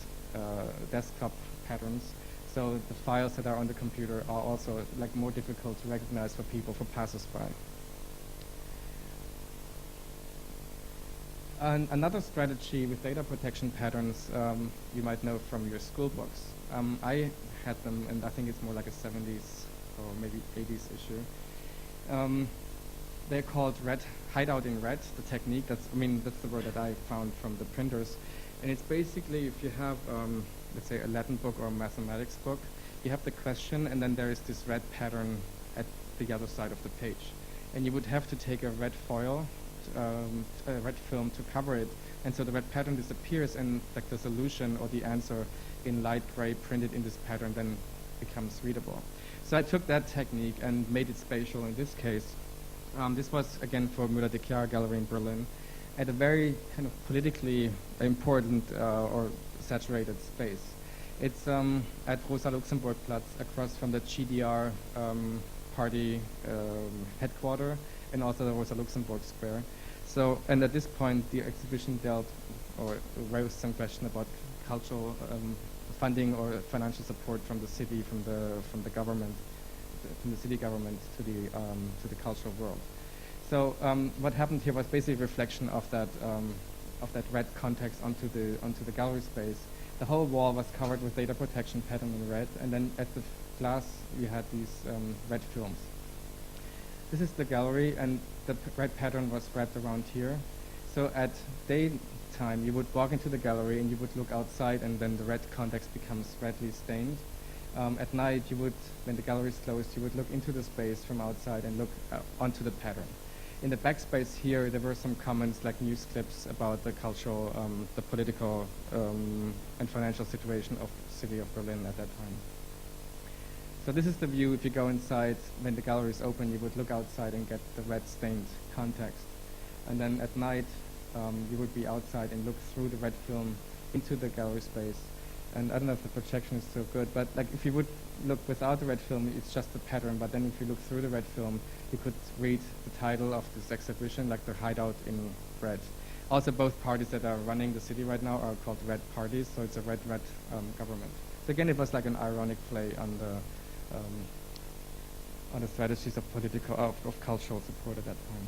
desktop patterns, so the files that are on the computer are also more difficult to recognize for people, for passers-by. And another strategy with data protection patterns you might know from your school books. I had them, and I think it's more like a 70s or maybe 80s issue. They're called hideout in red, the technique. That's the word that I found from the printers. And it's basically, if you have, let's say, a Latin book or a mathematics book, you have the question, and then there is this red pattern at the other side of the page. And you would have to take a red foil, a red film to cover it, and so the red pattern disappears, and the solution or the answer in light gray printed in this pattern then becomes readable. So I took that technique and made it spatial in this case. This was again for Müller de Chiara Gallery in Berlin, at a very kind of politically important or saturated space. It's at Rosa Luxemburg Platz, across from the GDR party headquarters, and also the Rosa Luxemburg Square. So, and at this point, the exhibition raised some question about cultural funding or financial support from the city, from the government, from the city government to the cultural world. So what happened here was basically a reflection of that red context onto the gallery space. The whole wall was covered with data protection pattern in red, and then at the glass we had these red films. This is the gallery, and the red pattern was wrapped around here. So at daytime, you would walk into the gallery and you would look outside, and then the red context becomes redly stained. At night, when the gallery is closed, you would look into the space from outside and look onto the pattern. In the backspace here, there were some comments like news clips about the cultural, the political and financial situation of the city of Berlin at that time. So this is the view. If you go inside, when the gallery is open, you would look outside and get the red stained context. And then at night, you would be outside and look through the red film into the gallery space. And I don't know if the projection is so good, but like if you would look without the red film, it's just a pattern. But then if you look through the red film, you could read the title of this exhibition, like the hideout in red. Also, both parties that are running the city right now are called red parties, so it's a red government. So again, it was like an ironic play on the strategies of of cultural support at that time.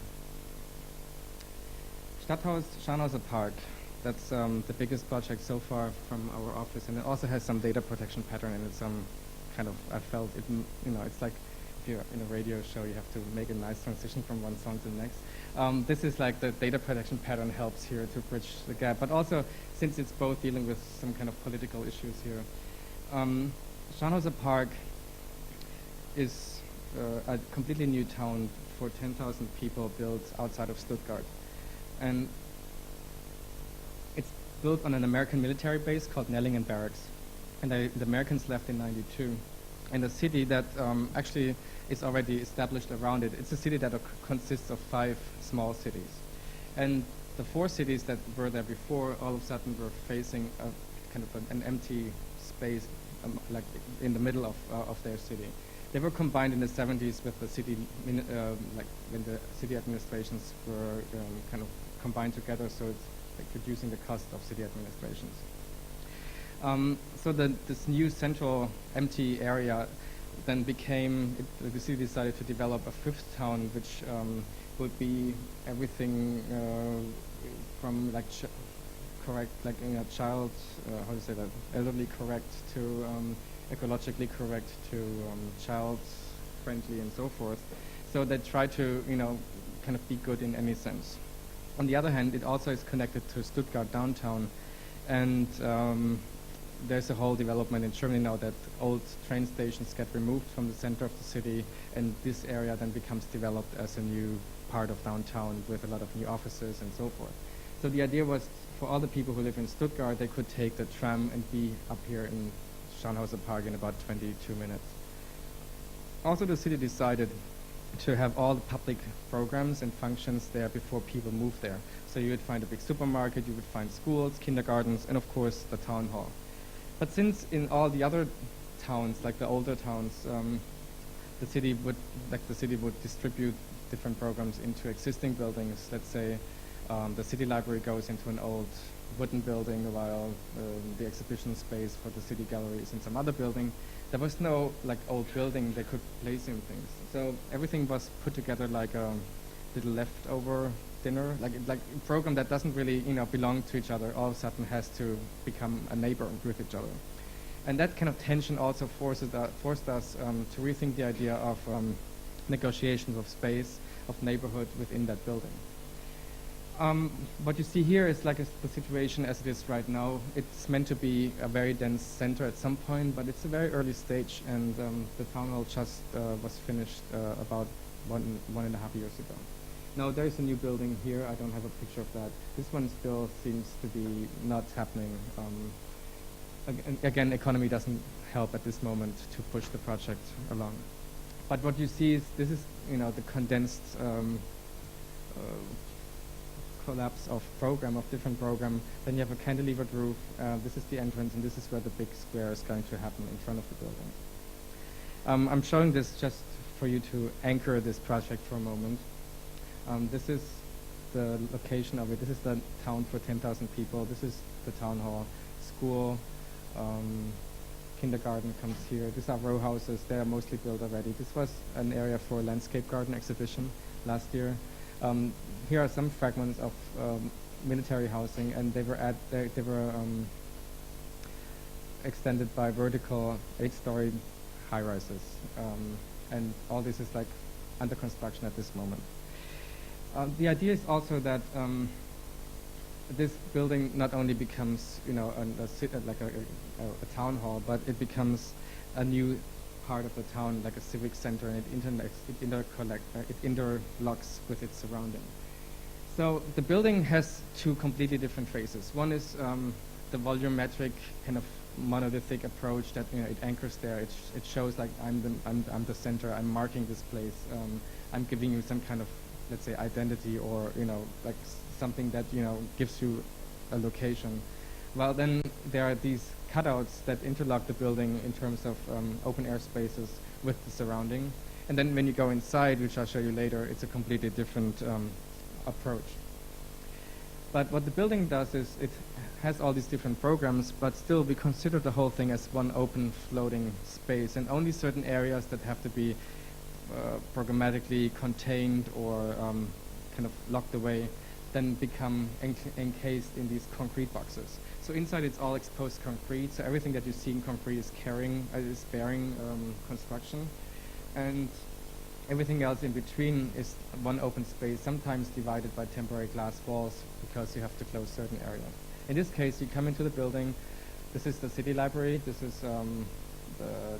Stadthaus Scharnhauser Park. That's the biggest project so far from our office, and it also has some data protection pattern in it. Some kind of, I felt it, it's like if you're in a radio show, you have to make a nice transition from one song to the next. This is like the data protection pattern helps here to bridge the gap, but also since it's both dealing with some kind of political issues here. Scharnhauser Park is a completely new town for 10,000 people built outside of Stuttgart. And it's built on an American military base called Nellingen Barracks. And the Americans left in '92. And the city that actually is already established around it, it's a city that consists of 5 small cities. And the 4 cities that were there before all of a sudden were facing a kind of an empty space like in the middle of their city. They were combined in the 70s with the city, like when the city administrations were kind of combined together, so it's like reducing the cost of city administrations. So this new central empty area then became, the city decided to develop a 5th town, which would be everything from like correct, like child, how do you say that, elderly correct to ecologically correct to child friendly and so forth. So they try to, kind of be good in any sense. On the other hand, it also is connected to Stuttgart downtown, and there's a whole development in Germany now that old train stations get removed from the center of the city, and this area then becomes developed as a new part of downtown with a lot of new offices and so forth. So the idea was for all the people who live in Stuttgart, they could take the tram and be up here in Scharnhauser Park in about 22 minutes. Also, the city decided to have all the public programs and functions there before people moved there. So you would find a big supermarket, you would find schools, kindergartens, and of course the town hall. But since in all the other towns, like the older towns, the city would distribute different programs into existing buildings. Let's say the city library goes into an old wooden building, while the exhibition space for the city gallery is in some other building. There was no like old building they could place in things. So everything was put together like a little leftover dinner, like a program that doesn't really belong to each other. All of a sudden has to become a neighbor with each other, and that kind of tension also forced us to rethink the idea of negotiations of space, of neighborhood within that building. What you see here is like the situation as it is right now. It's meant to be a very dense center at some point, but it's a very early stage, and the town hall just was finished about one and a half years ago. Now there is a new building here. I don't have a picture of that. This one still seems to be not happening. Again, economy doesn't help at this moment to push the project along. But what you see is this is the condensed collapse of different program. Then you have a cantilevered roof. This is the entrance, and this is where the big square is going to happen in front of the building. I'm showing this just for you to anchor this project for a moment. This is the location of it. This is the town for 10,000 people. This is the town hall, school, kindergarten comes here. These are row houses. They are mostly built already. This was an area for a landscape garden exhibition last year. Here are some fragments of military housing, and they were extended by vertical 8-story high-rises, and all this is like under construction at this moment. The idea is also that this building not only becomes a town hall, but it becomes a new part of the town, like a civic center, and it interlocks with its surrounding. So the building has 2 completely different phases. One is the volumetric kind of monolithic approach that it anchors there. It shows like I'm the center. I'm marking this place. I'm giving you some kind of, let's say, identity, or like something that gives you a location. Well, then there are these cutouts that interlock the building in terms of open air spaces with the surrounding. And then when you go inside, which I'll show you later, it's a completely different approach. But what the building does is it has all these different programs, but still we consider the whole thing as one open floating space, and only certain areas that have to be programmatically contained or kind of locked away then become encased in these concrete boxes. So inside it's all exposed concrete, so everything that you see in concrete is bearing construction, and everything else in between is one open space, sometimes divided by temporary glass walls because you have to close certain areas. In this case, you come into the building. This is the city library. This is the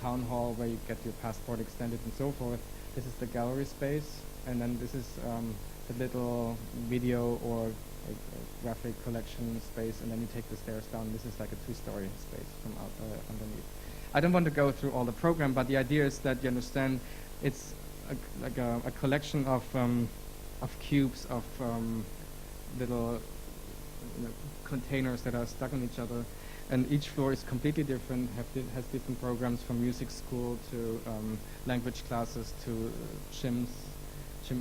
town hall where you get your passport extended and so forth. This is the gallery space, and then this is the little video or a graphic collection space, and then you take the stairs down. This is like a two-story space from out underneath. I don't want to go through all the program, but the idea is that you understand it's like a collection of cubes of little containers that are stuck on each other, and each floor is completely different, has different programs, from music school to language classes to gym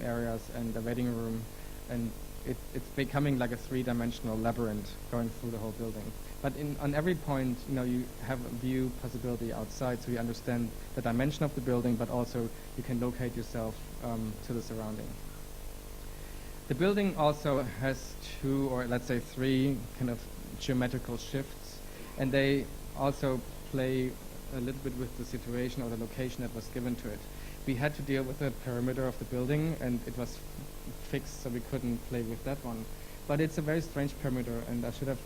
areas and a wedding room, and it's becoming like a three-dimensional labyrinth going through the whole building. But on every point, you have a view possibility outside, so you understand the dimension of the building, but also you can locate yourself to the surrounding. The building also has two, or let's say three, kind of geometrical shifts, and they also play a little bit with the situation or the location that was given to it. We had to deal with the perimeter of the building, and it was fixed, so we couldn't play with that one. But it's a very strange perimeter, and I should have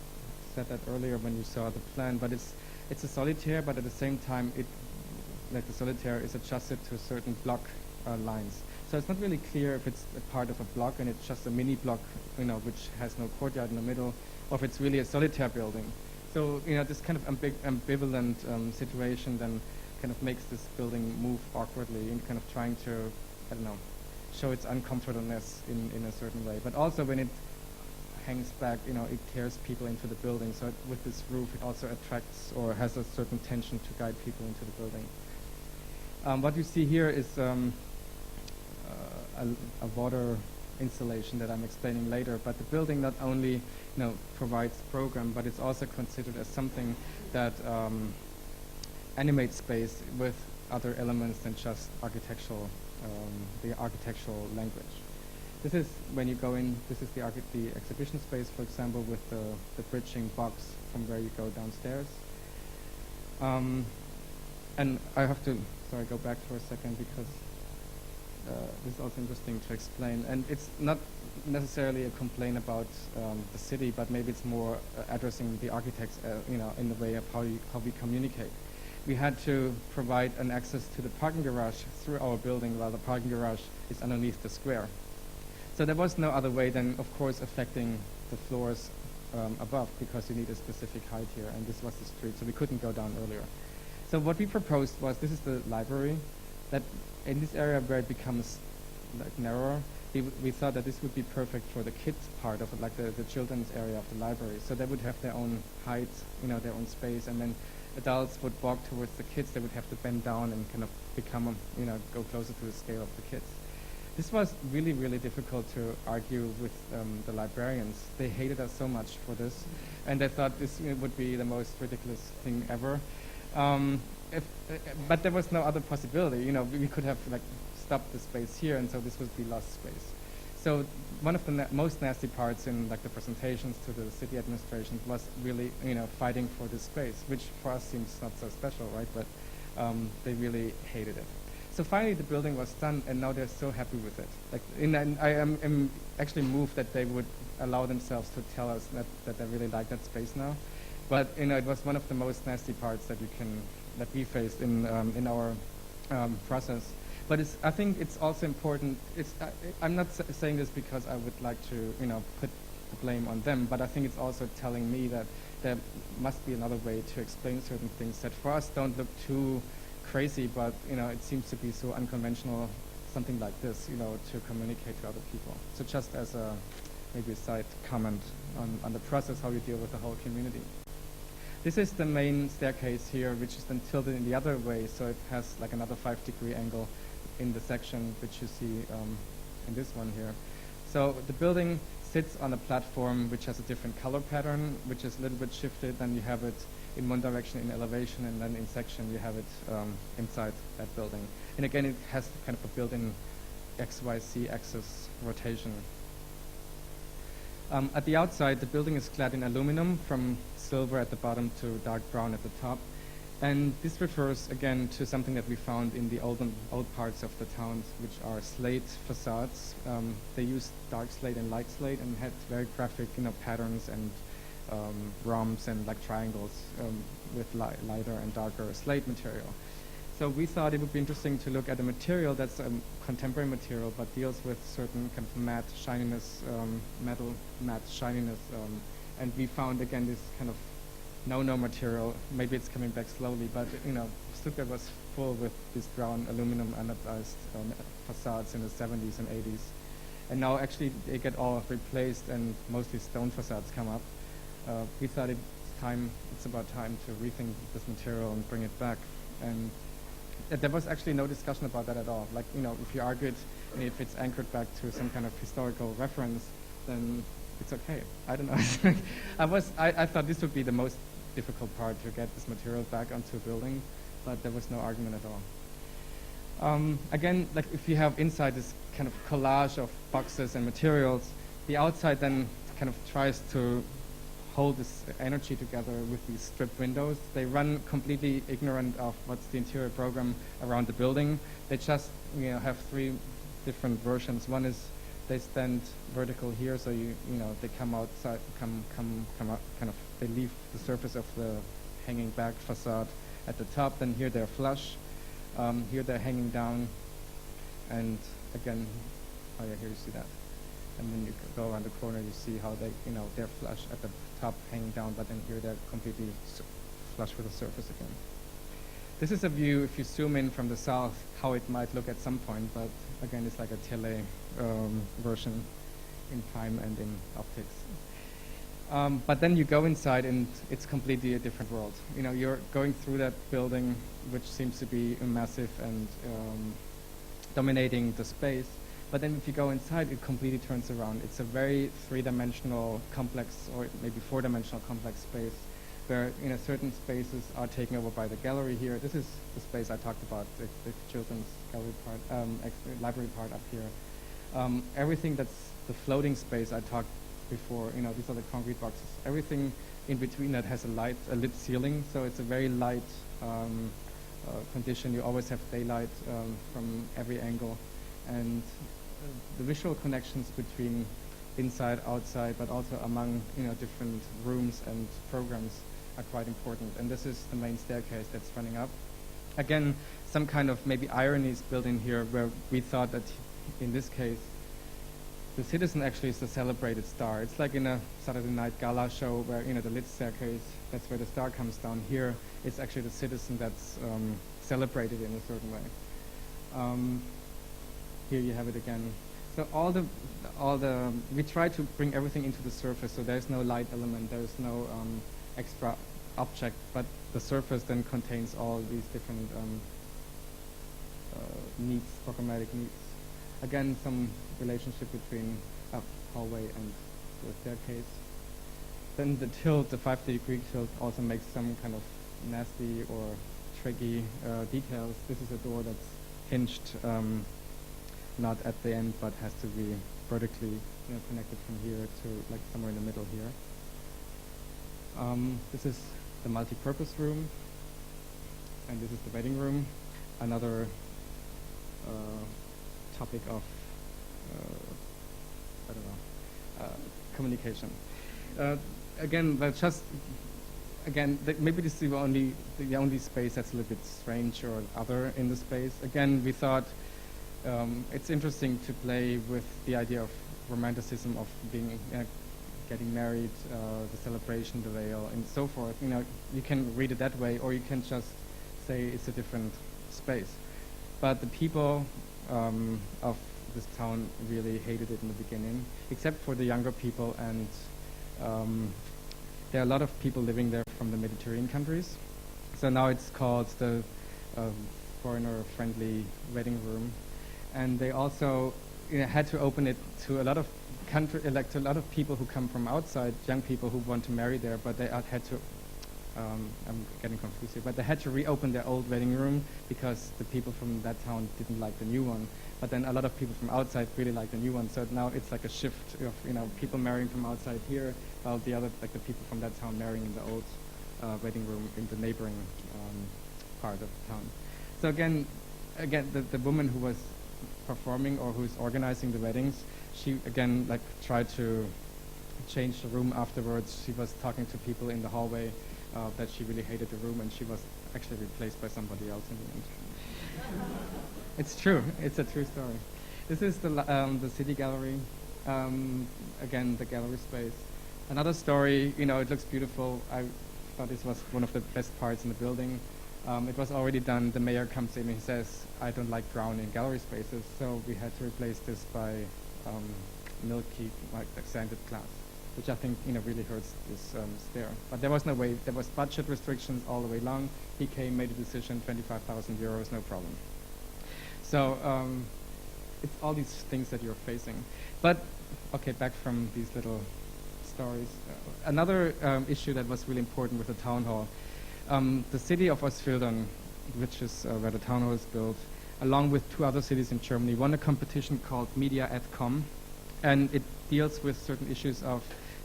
said that earlier when you saw the plan. But it's a solitaire, but at the same time, like the solitaire is adjusted to certain block lines. So it's not really clear if it's a part of a block and it's just a mini block, which has no courtyard in the middle, or if it's really a solitaire building. So this kind of ambivalent situation then kind of makes this building move awkwardly and kind of trying to, show its uncomfortableness in a certain way. But also when it hangs back, it tears people into the building. So with this roof, it also attracts or has a certain tension to guide people into the building. What you see here is a water installation that I'm explaining later. But the building not only provides program, but it's also considered as something that animates space with other elements than just architectural, the architectural language. This is when you go in. This is the exhibition space, for example, with the bridging box from where you go downstairs. And I have to go back for a second because this is also interesting to explain. And it's not necessarily a complaint about the city, but maybe it's more addressing the architects, in the way of how we communicate. We had to provide an access to the parking garage through our building, while the parking garage is underneath the square. So there was no other way than, of course, affecting the floors above, because you need a specific height here, and this was the street, so we couldn't go down earlier. So what we proposed was, this is the library, that in this area where it becomes like narrower, we thought that this would be perfect for the kids part of it, like the children's area of the library. So they would have their own height, their own space, and then adults would walk towards the kids. They would have to bend down and kind of become, go closer to the scale of the kids. This was really, really difficult to argue with the librarians. They hated us so much for this, and they thought this would be the most ridiculous thing ever. But there was no other possibility. We could have stopped the space here, and so this would be lost space. So one of the most nasty parts in the presentations to the city administration was really fighting for this space, which for us seems not so special, right? But they really hated it. So finally the building was done, and now they're so happy with it. I am actually moved that they would allow themselves to tell us that they really like that space now. But it was one of the most nasty parts that we faced in our process. But I think it's also important. I'm not saying this because I would like to put the blame on them, but I think it's also telling me that there must be another way to explain certain things that for us don't look too crazy, but it seems to be so unconventional, something like this, to communicate to other people. So just as maybe a side comment on the process, how you deal with the whole community. This is the main staircase here, which is then tilted in the other way, so it has like another 5-degree angle in the section, which you see in this one here. So the building sits on a platform which has a different color pattern, which is a little bit shifted, then you have it in one direction in elevation, and then in section you have it inside that building. And again, it has kind of a built-in XYZ axis rotation. At the outside, the building is clad in aluminum from silver at the bottom to dark brown at the top. And this refers again to something that we found in the old parts of the towns, which are slate facades. They used dark slate and light slate and had very graphic patterns and rhombs and like triangles with lighter and darker slate material. So we thought it would be interesting to look at a material that's a contemporary material but deals with certain kind of matte shininess, metal matte shininess. And we found again this kind of no material. Maybe it's coming back slowly, but Stuttgart was full with these brown aluminum anodized facades in the 70s and 80s. And now actually they get all replaced and mostly stone facades come up. We thought it's about time to rethink this material and bring it back. And there was actually no discussion about that at all. Like, if you argued and if it's anchored back to some kind of historical reference, then it's okay. I don't know. I thought this would be the most difficult part, to get this material back onto a building, but there was no argument at all. Again, like if you have inside this kind of collage of boxes and materials, the outside then kind of tries to hold this energy together with these strip windows. They run completely ignorant of what's the interior program around the building. They just have 3 different versions. One is they stand vertical here, so they come outside, come up, kind of they leave the surface of the hanging back facade at the top. Then here they're flush. Here they're hanging down, and again, oh yeah, here you see that. And then you go around the corner, you see how they're flush at the top, hanging down, but then here they're completely flush with the surface again. This is a view, if you zoom in from the south, how it might look at some point, but again, it's like a tele version in time and in optics. But then you go inside and it's completely a different world. You're going through that building, which seems to be massive and dominating the space. But then if you go inside, it completely turns around. It's a very 3-dimensional complex, or maybe 4-dimensional complex space, where certain spaces are taken over by the gallery here. This is the space I talked about, the children's gallery part, library part up here. Everything that's the floating space I talked before, these are the concrete boxes. Everything in between that has a lit ceiling, so it's a very light condition. You always have daylight from every angle. And the visual connections between inside, outside, but also among different rooms and programs are quite important. And this is the main staircase that's running up. Again, some kind of maybe irony is built in here, where we thought that in this case the citizen actually is the celebrated star. It's like in a Saturday night gala show where the lit staircase, that's where the star comes down. Here it's actually the citizen that's celebrated in a certain way. Here you have it again. So we try to bring everything into the surface, so there's no light element, there's no extra object, but the surface then contains all these different needs, programmatic needs. Again, some relationship between hallway and the staircase. Then the tilt, the 5-degree tilt, also makes some kind of nasty or tricky details. This is a door that's hinged, not at the end, but has to be vertically connected from here to like somewhere in the middle here. This is the multi-purpose room, and this is the waiting room. Another topic of communication. Again, maybe this is the only space that's a little bit strange or other in the space. Again, we thought it's interesting to play with the idea of romanticism, of being getting married, the celebration, the veil, and so forth. You know, you can read it that way, or you can just say it's a different space. But the people of this town really hated it in the beginning, except for the younger people, and there are a lot of people living there from the Mediterranean countries. So now it's called the foreigner-friendly wedding room, and they also had to open it to a lot of to a lot of people who come from outside, young people who want to marry there, but they had to. I'm getting confused here, but they had to reopen their old wedding room because the people from that town didn't like the new one. But then a lot of people from outside really like the new one. So now it's like a shift of people marrying from outside here, while the other the people from that town marrying in the old wedding room in the neighboring part of the town. So again, the woman who was performing or who's organizing the weddings, she again tried to change the room afterwards. She was talking to people in the hallway that she really hated the room, and she was actually replaced by somebody else in the end. It's true. It's a true story. This is the city gallery. Again, the gallery space. Another story. It looks beautiful. I thought this was one of the best parts in the building. It was already done. The mayor comes in and he says, "I don't like brown in gallery spaces," so we had to replace this by milky, sanded glass, which I think really hurts this stair. But there was no way. There was budget restrictions all the way long. He came, made a decision, 25,000 euros, no problem. So it's all these things that you're facing. But okay, back from these little stories. Another issue that was really important with the town hall. The city of Ostfildern, which is where the town hall is built, along with two other cities in Germany, won a competition called Media@Com, and it deals with certain issues of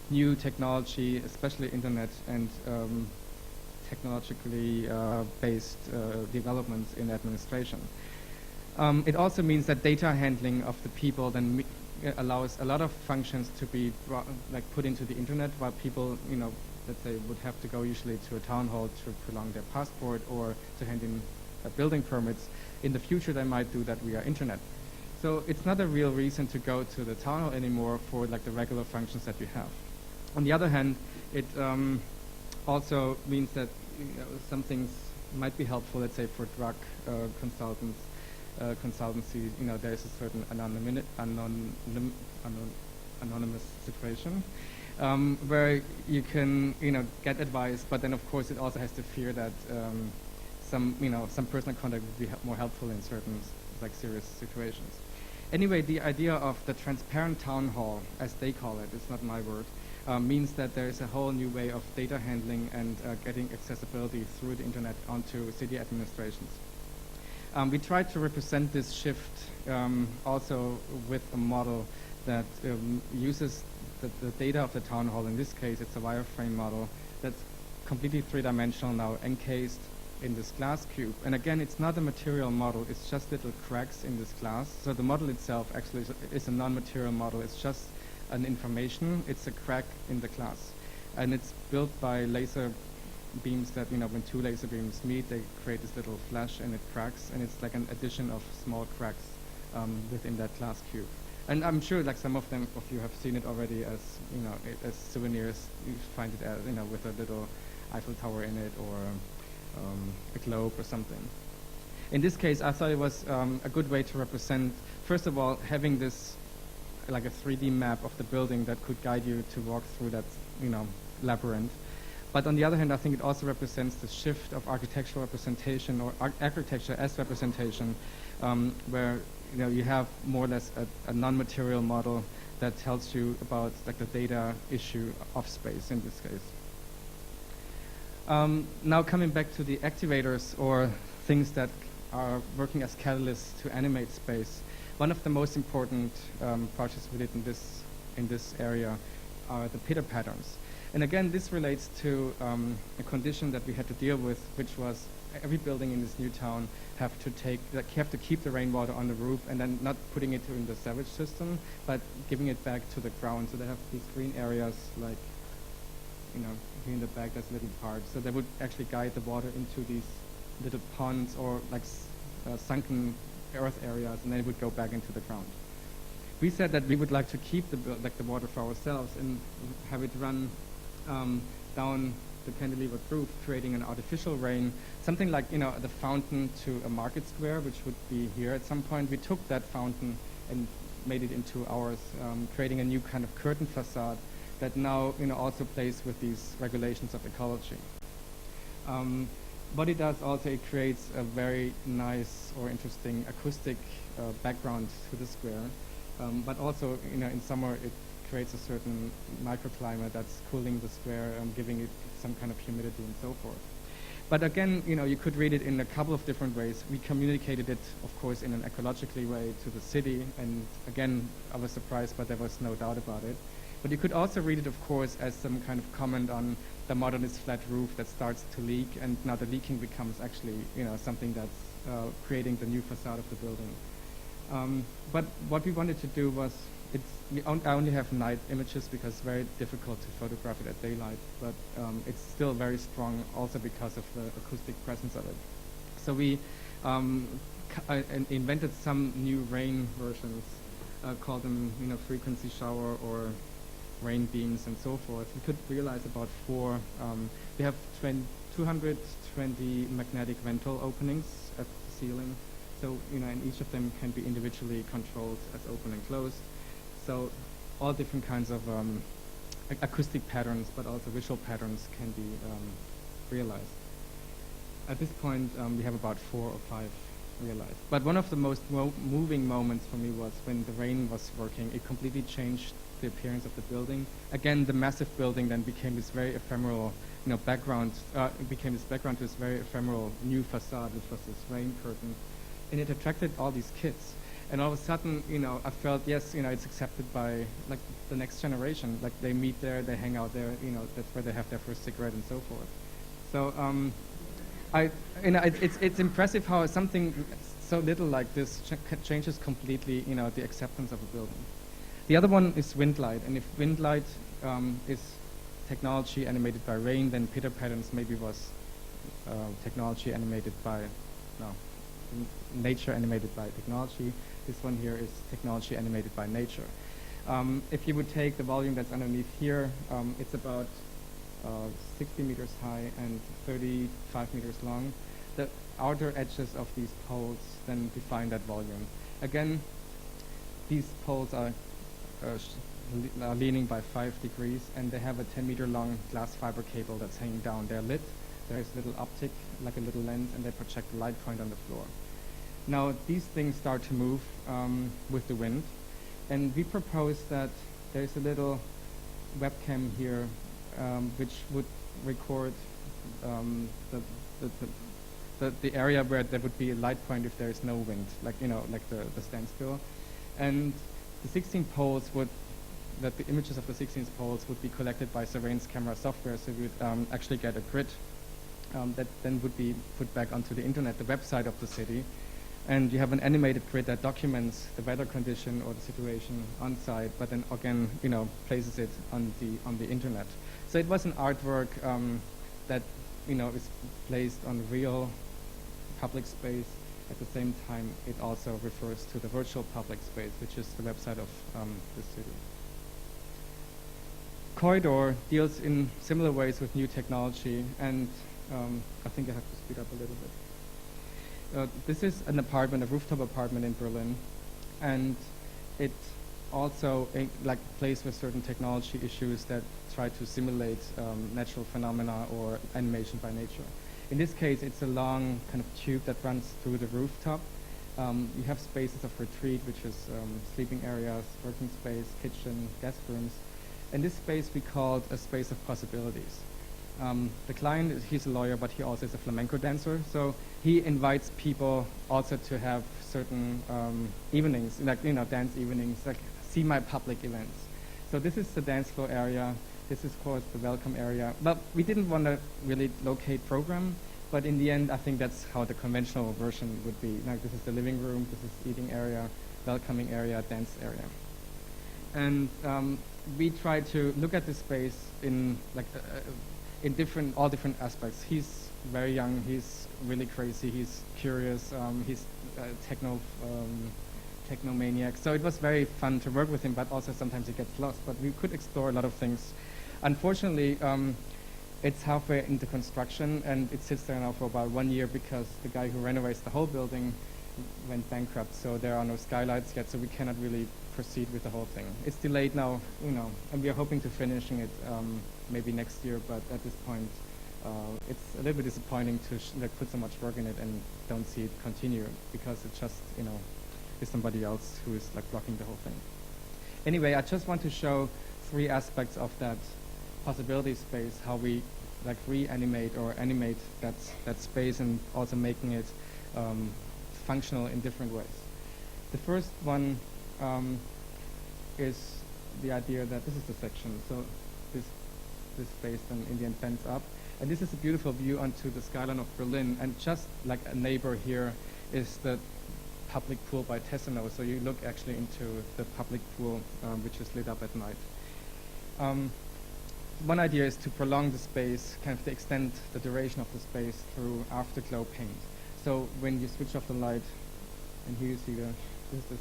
new technology, especially internet and technologically based developments in administration. It also means that data handling of the people then allows a lot of functions to be put into the internet, while people, let's say, would have to go usually to a town hall to prolong their passport or to hand in building permits. In the future, they might do that via internet. So it's not a real reason to go to the town hall anymore for the regular functions that you have. On the other hand, it also means that some things might be helpful, let's say, for drug consultancy. There is a certain anonymous situation where you can get advice, but then of course it also has to fear that some personal contact would be more helpful in certain serious situations. Anyway, the idea of the transparent town hall, as they call it, it's not my word, means that there is a whole new way of data handling and getting accessibility through the internet onto city administrations. We tried to represent this shift also with a model that uses the data of the town hall. In this case, it's a wireframe model that's completely three-dimensional now, encased in this glass cube. And again, it's not a material model, it's just little cracks in this glass. So the model itself actually is a non-material model. It's just an information, it's a crack in the glass. And it's built by laser beams that, when two laser beams meet, they create this little flash and it cracks, and it's like an addition of small cracks within that glass cube. And I'm sure some of you have seen it already as, as souvenirs. You find it with a little Eiffel Tower in it, or a globe or something. In this case, I thought it was a good way to represent, first of all, having this like a 3D map of the building that could guide you to walk through that, labyrinth. But on the other hand, I think it also represents the shift of architectural representation, or architecture as representation, where you have more or less a non-material model that tells you about the data issue of space in this case. Now coming back to the activators, or things that are working as catalysts to animate space, one of the most important projects we did in this area are the pitter patterns. And again, this relates to a condition that we had to deal with, which was every building in this new town have to keep the rainwater on the roof, and then not putting it in the sewage system, but giving it back to the ground. So they have these green areas, here in the back, there's a little part. So they would actually guide the water into these little ponds or sunken earth areas, and then it would go back into the ground. we said that we would like to keep the water for ourselves and have it run down the cantilevered roof, creating an artificial rain, something like the fountain to a market square, which would be here at some point. We took that fountain and made it into ours, creating a new kind of curtain facade that now also plays with these regulations of ecology. What it does also, it creates a very nice or interesting acoustic background to the square, but also in summer it creates a certain microclimate that's cooling the square, giving it some kind of humidity and so forth. But again, you could read it in a couple of different ways. We communicated it, of course, in an ecologically way to the city, and again, I was surprised, but there was no doubt about it. But you could also read it, of course, as some kind of comment on the modernist flat roof that starts to leak, and now the leaking becomes actually, something that's creating the new facade of the building. But what we wanted to do was, I only have night images because it's very difficult to photograph it at daylight, but it's still very strong also because of the acoustic presence of it. So we invented some new rain versions, called them frequency shower or rain beams and so forth. We could realize about 4. We have 220 magnetic ventral openings at the ceiling. So and each of them can be individually controlled as open and closed. So all different kinds of acoustic patterns, but also visual patterns can be realized. At this point, we have about 4 or 5 realized. But one of the most moving moments for me was when the rain was working. It completely changed the appearance of the building. Again, the massive building then became this very ephemeral background. It became this background to this very ephemeral new facade, which was this rain curtain. And it attracted all these kids. And all of a sudden, I felt, yes, it's accepted by like the next generation. Like they meet there, they hang out there, that's where they have their first cigarette and so forth. So it's impressive how something so little like this changes completely, the acceptance of a building. The other one is wind light, and if wind light is technology animated by rain, then pitter patterns maybe was technology animated by nature animated by technology. This one here is technology animated by nature. If you would take the volume that's underneath here, it's about 60 meters high and 35 meters long. The outer edges of these poles then define that volume. Again, these poles are leaning by 5 degrees, and they have a 10-meter long glass fiber cable that's hanging down. They're lit. There's a little optic, like a little lens, and they project a light point on the floor. Now, these things start to move with the wind, and we propose that there's a little webcam here which would record the area where there would be a light point if there is no wind, like the standstill. And the 16 poles the images of the 16 poles would be collected by Surveillance camera software, so we would actually get a grid that then would be put back onto the internet, the website of the city. And you have an animated grid that documents the weather condition or the situation on site, but then again, places it on the internet. So it was an artwork that is placed on real public space. At the same time, it also refers to the virtual public space, which is the website of the city. Corridor deals in similar ways with new technology, and I think I have to speed up a little bit. This is an apartment, a rooftop apartment in Berlin, and it also plays with certain technology issues that try to simulate natural phenomena or animation by nature. In this case, it's a long kind of tube that runs through the rooftop. You have spaces of retreat, which is sleeping areas, working space, kitchen, guest rooms. And this space we called a space of possibilities. The client, he's a lawyer, but he also is a flamenco dancer. So he invites people also to have certain evenings, dance evenings, like see my public events. So this is the dance floor area. This is, of course, the welcome area. But we didn't want to really locate program, but in the end, I think that's how the conventional version would be. Like this is the living room, this is eating area, welcoming area, dance area. And we try to look at this space in all different aspects. He's very young, he's really crazy, he's curious, he's techno technomaniac. So it was very fun to work with him, but also sometimes he gets lost. But we could explore a lot of things. Unfortunately, it's halfway into construction, and it sits there now for about 1 year because the guy who renovates the whole building went bankrupt. So there are no skylights yet, so we cannot really proceed with the whole thing. It's delayed now, and we are hoping to finishing it maybe next year. But at this point, it's a little bit disappointing to put so much work in it and don't see it continue because it's just is somebody else who is blocking the whole thing. Anyway, I just want to show 3 aspects of that possibility space, how we reanimate or animate that space and also making it functional in different ways. The first one is the idea that this is the section, so this space then in the end bends up, and this is a beautiful view onto the skyline of Berlin, and just like a neighbor here is the public pool by Tessenow, so you look actually into the public pool which is lit up at night. One idea is to prolong the space, kind of to extend the duration of the space through afterglow paint. So when you switch off the light, and here you see this is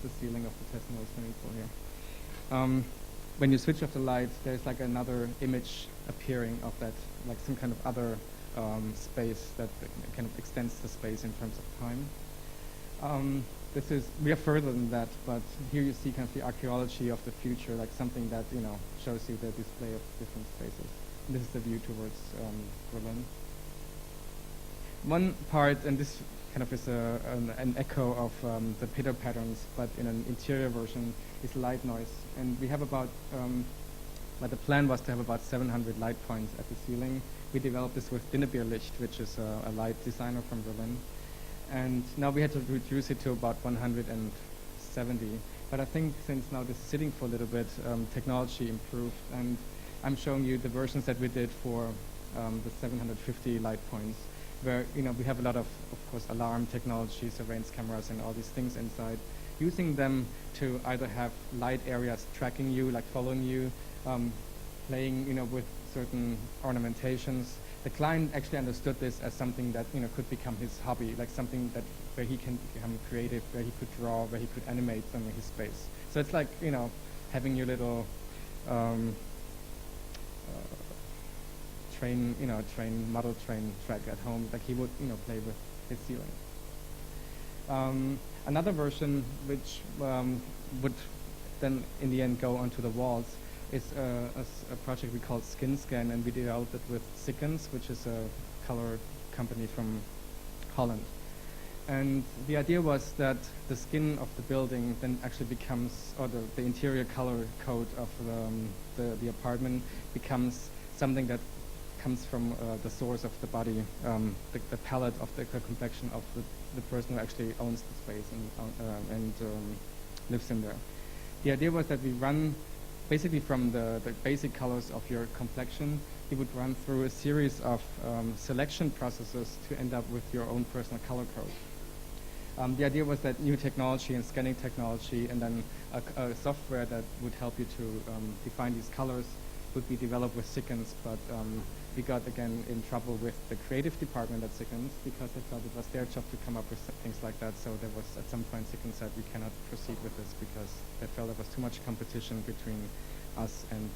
the ceiling of the Tessenow swimming pool here. When you switch off the light, there's another image appearing of that, some kind of other space that kind of extends the space in terms of time. We are further than that, but here you see kind of the archaeology of the future, something that shows you the display of different spaces. And this is the view towards Berlin. One part, and this kind of is an echo of the pitter patterns, but in an interior version, is light noise. And we have about, the plan was to have about 700 light points at the ceiling. We developed this with Dinnerbierlicht, which is a light designer from Berlin. And now we had to reduce it to about 170. But I think since now this is sitting for a little bit, technology improved. And I'm showing you the versions that we did for the 750 light points, where we have a lot of course, alarm technology, surveillance cameras, and all these things inside. Using them to either have light areas tracking you, following you, playing with certain ornamentations. The client actually understood this as something that could become his hobby, something where he can become creative, where he could draw, where he could animate some of his space. So it's having your little model train track at home, he would play with his ceiling. Another version which would then in the end go onto the walls is a project we call Skin Scan, and we developed it with Sikkens, which is a color company from Holland. And the idea was that the skin of the building then actually becomes, or the interior color code of the apartment becomes something that comes from the source of the body, the palette of the complexion of the person who actually owns the space and lives in there. The idea was that we run basically from the basic colors of your complexion, you would run through a series of selection processes to end up with your own personal color code. The idea was that new technology and scanning technology and then a software that would help you to define these colors would be developed with Sikkens, but we got again in trouble with the creative department at Sikkens because they thought it was their job to come up with things like that. So there was at some point Sikkens said we cannot proceed with this because they felt there was too much competition between us and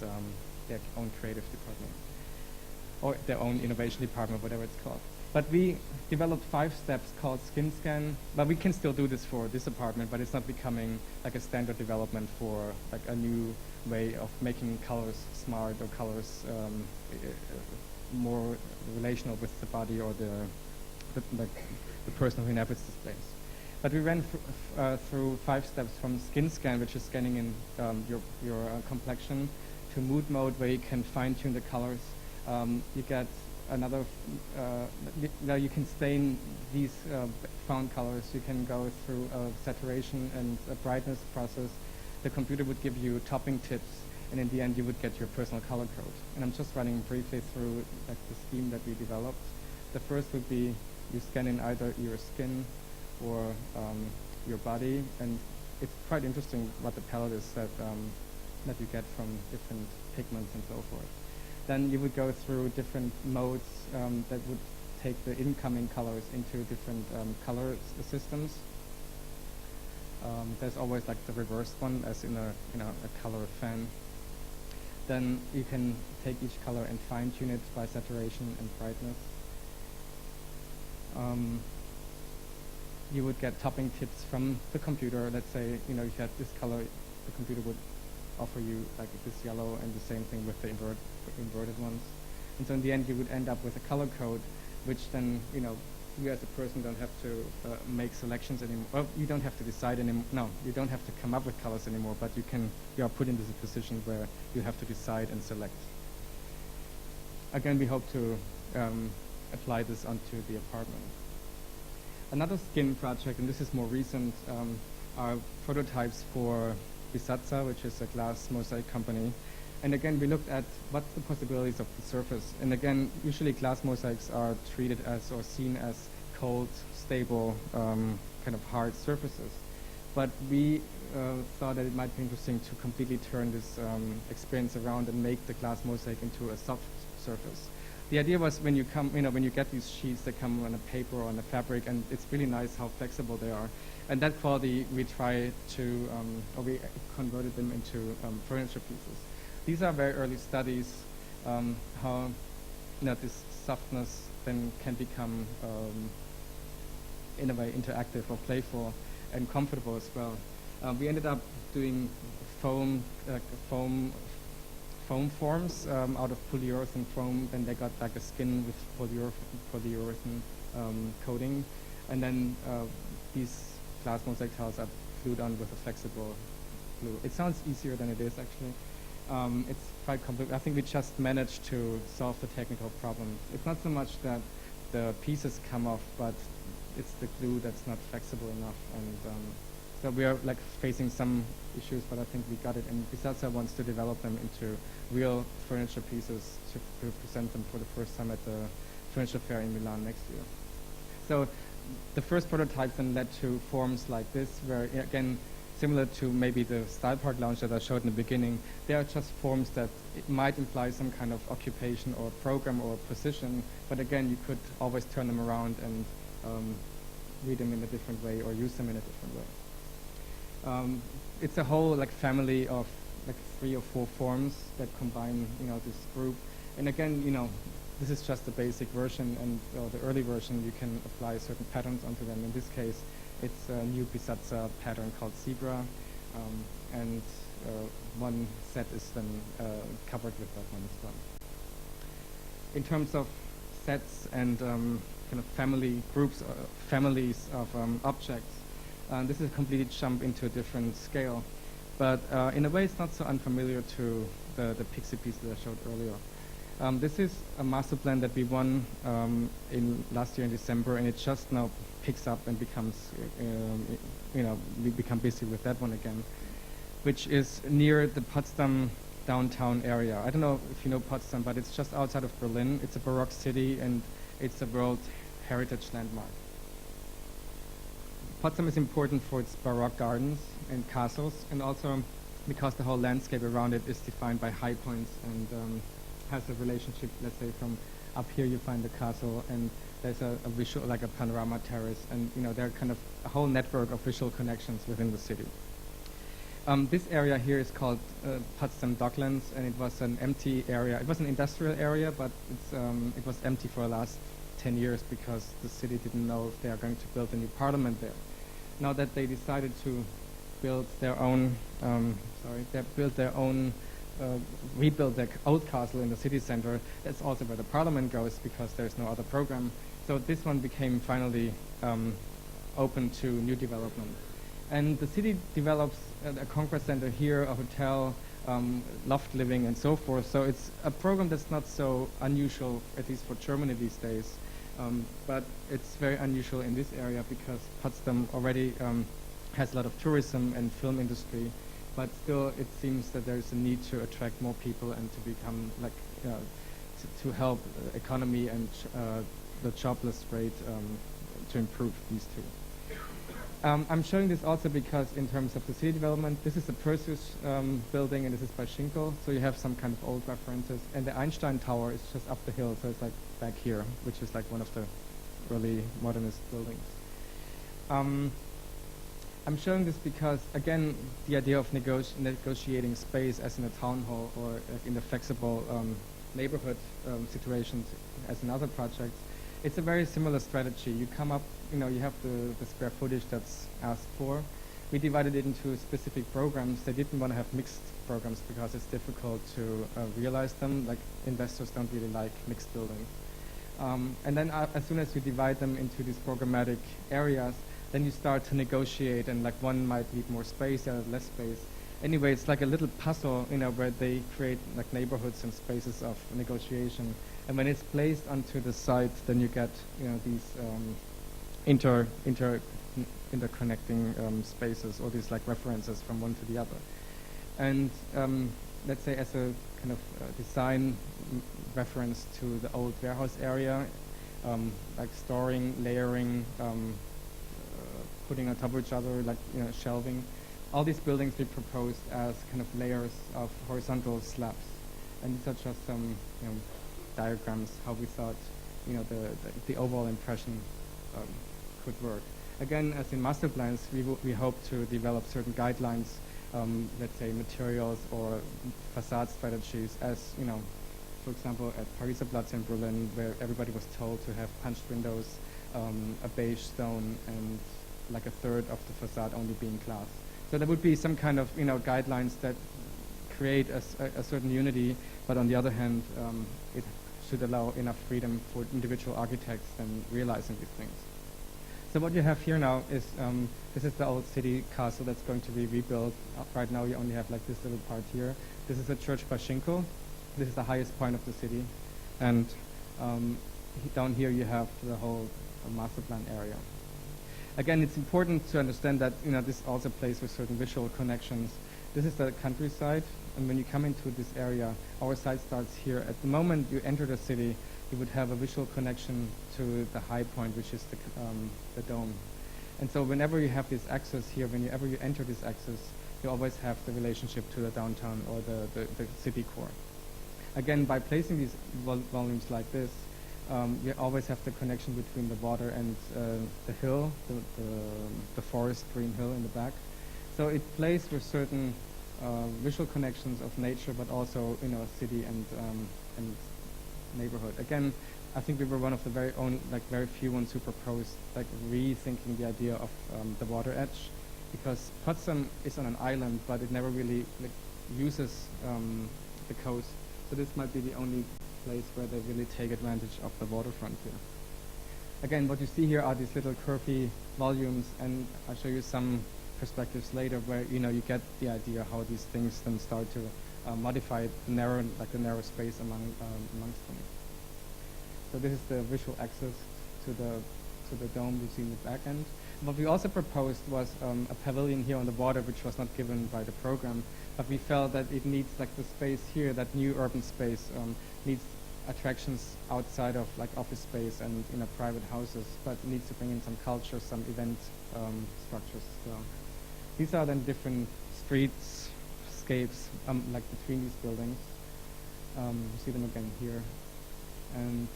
their own creative department or their own innovation department, whatever it's called. But we developed 5 steps called Skin Scan, but we can still do this for this apartment, but it's not becoming a standard development for a new way of making colors smart or colors more relational with the body or the person who inhabits the space. But we ran through 5 steps from Skin Scan, which is scanning in your complexion, to mood mode, where you can fine-tune the colors. You get another, now you can stain these found colors. You can go through a saturation and a brightness process. The computer would give you topping tips, and in the end you would get your personal color code. And I'm just running briefly through the scheme that we developed. The first would be you scan in either your skin or your body, and it's quite interesting what the palette is that you get from different pigments and so forth. Then you would go through different modes that would take the incoming colors into different color systems. There's always like the reversed one, as in a color fan. Then you can take each color and fine-tune it by saturation and brightness. You would get topping tips from the computer. Let's say you had this color, the computer would offer you like this yellow, and the same thing with the inverted ones. And so in the end, you would end up with a color code, which then you as a person don't have to make selections anymore. Well, you don't have to decide anymore. No, you don't have to come up with colors anymore. But you are put into the position where you have to decide and select. Again, we hope to apply this onto the apartment. Another skin project, and this is more recent, are prototypes for Bisazza, which is a glass mosaic company. And again, we looked at what's the possibilities of the surface. And again, usually glass mosaics are treated as or seen as cold, stable, kind of hard surfaces. But we thought that it might be interesting to completely turn this experience around and make the glass mosaic into a soft surface. The idea was when you get these sheets that come on a paper or on a fabric, and it's really nice how flexible they are. And that quality we try to, or we converted them into furniture pieces. These are very early studies, how this softness then can become, in a way, interactive or playful and comfortable as well. We ended up doing foam forms out of polyurethane foam. Then they got like a skin with polyurethane coating, and then these glass mosaic tiles are glued on with a flexible glue. It sounds easier than it is actually. It's quite complex. I think we just managed to solve the technical problem. It's not so much that the pieces come off, but it's the glue that's not flexible enough. And so we are like facing some issues, but I think we got it. And Bisazza wants to develop them into real furniture pieces to present them for the first time at the furniture fair in Milan next year. So the first prototypes then led to forms like this, where again, similar to maybe the Style Park lounge that I showed in the beginning, they are just forms that it might imply some kind of occupation or program or position, but again, you could always turn them around and read them in a different way or use them in a different way. It's a whole like family of like 3 or 4 forms that combine this group, and again this is just the basic version, and the early version you can apply certain patterns onto them. In this case, it's a new Bisazza pattern called Zebra, and one set is then covered with that one as well. In terms of sets and kind of family groups, families of objects, this is a completely jump into a different scale. But in a way, it's not so unfamiliar to the Pixie piece that I showed earlier. This is a master plan that we won in last year in December, and it just now picks up and becomes, we become busy with that one again, which is near the Potsdam downtown area. I don't know if you know Potsdam, but it's just outside of Berlin. It's a Baroque city, and it's a World Heritage Landmark. Potsdam is important for its Baroque gardens and castles, and also because the whole landscape around it is defined by high points and has a relationship. Let's say from up here you find the castle, and there's a visual, like a panorama terrace, and there are kind of a whole network of visual connections within the city. This area here is called Potsdam Docklands, and it was an empty area. It was an industrial area, but it was empty for the last 10 years because the city didn't know if they are going to build a new parliament there. Now that they decided to build their own, rebuild their old castle in the city center, that's also where the parliament goes because there's no other program. So this one became finally open to new development. And the city develops a congress center here, a hotel, loft living, and so forth. So it's a program that's not so unusual, at least for Germany these days. But it's very unusual in this area because Potsdam already has a lot of tourism and film industry. But still, it seems that there's a need to attract more people and to become like to help the economy and the jobless rate to improve these two. I'm showing this also because in terms of the city development, this is the Perseus building and this is by Schinkel, so you have some kind of old references. And the Einstein Tower is just up the hill, so it's like back here, which is like one of the early modernist buildings. I'm showing this because, again, the idea of negotiating space as in a town hall or like in the flexible neighborhood situations as in other projects, it's a very similar strategy. You come up, you have the square footage that's asked for. We divided it into specific programs. They didn't want to have mixed programs because it's difficult to realize them. Like investors don't really like mixed buildings. And then as soon as you divide them into these programmatic areas, then you start to negotiate, and like one might need more space, the other less space. Anyway, it's like a little puzzle, where they create like neighborhoods and spaces of negotiation. And when it's placed onto the site, then you get, these interconnecting spaces, or these like references from one to the other. And let's say as a kind of design reference to the old warehouse area, like storing, layering, putting on top of each other, like shelving. All these buildings we proposed as kind of layers of horizontal slabs, and these are just some diagrams how we thought the overall impression could work. Again, as in master plans, we hope to develop certain guidelines, let's say materials or facade strategies, as for example at Pariserplatz in Berlin, where everybody was told to have punched windows, a beige stone, and like a third of the facade only being glass. So there would be some kind of guidelines that create a certain unity, but on the other hand, it should allow enough freedom for individual architects in realizing these things. So what you have here now is this is the old city castle that's going to be rebuilt. Right now you only have like this little part here. This is a church by Schinkel. This is the highest point of the city, and down here you have the whole master plan area. Again, it's important to understand that this also plays with certain visual connections. This is the countryside, and when you come into this area, our site starts here. At the moment you enter the city, you would have a visual connection to the high point, which is the dome. And so whenever you have this access here, whenever you enter this access, you always have the relationship to the downtown or the city core. Again, by placing these volumes like this, you always have the connection between the water and the hill, the forest green hill in the back. So it plays with certain visual connections of nature, but also city and neighborhood. Again, I think we were one of the very few ones who proposed like rethinking the idea of the water edge, because Potsdam is on an island, but it never really uses the coast. So this might be the only place where they really take advantage of the waterfront here. Again, what you see here are these little curvy volumes, and I'll show you some perspectives later where you get the idea how these things then start to modify the narrow space amongst them. So this is the visual access to the dome you see in the back end. What we also proposed was a pavilion here on the water, which was not given by the program, but we felt that it needs like the space here, that new urban space, needs attractions outside of like office space and private houses, but needs to bring in some culture, some event structures as well. These are then different streetscapes like between these buildings. You see them again here, and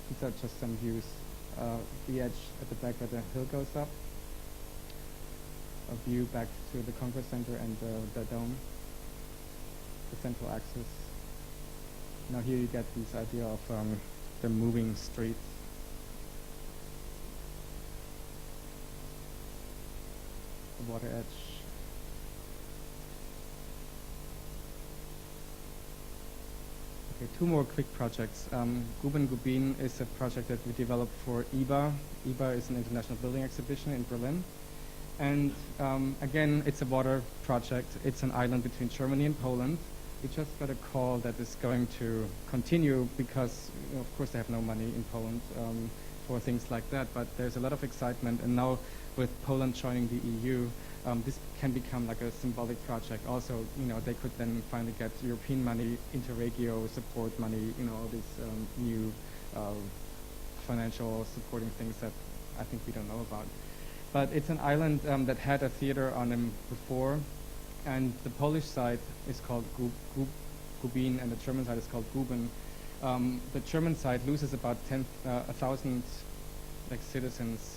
these are just some views. The edge at the back where the hill goes up, a view back to the Congress Center and the dome, the central axis. Now here you get this idea of the moving streets. The water edge. Okay, two more quick projects. Guben Gubin is a project that we developed for IBA. IBA is an international building exhibition in Berlin. And again, it's a water project. It's an island between Germany and Poland. We just got a call that it's going to continue because, of course, they have no money in Poland for things like that. But there's a lot of excitement. And now with Poland joining the EU, this can become like a symbolic project. Also, they could then finally get European money, Interregio support money, all these new financial supporting things that I think we don't know about. But it's an island that had a theater on them before, and the Polish side is called Gubin, and the German side is called Guben. The German side loses about 1,000 citizens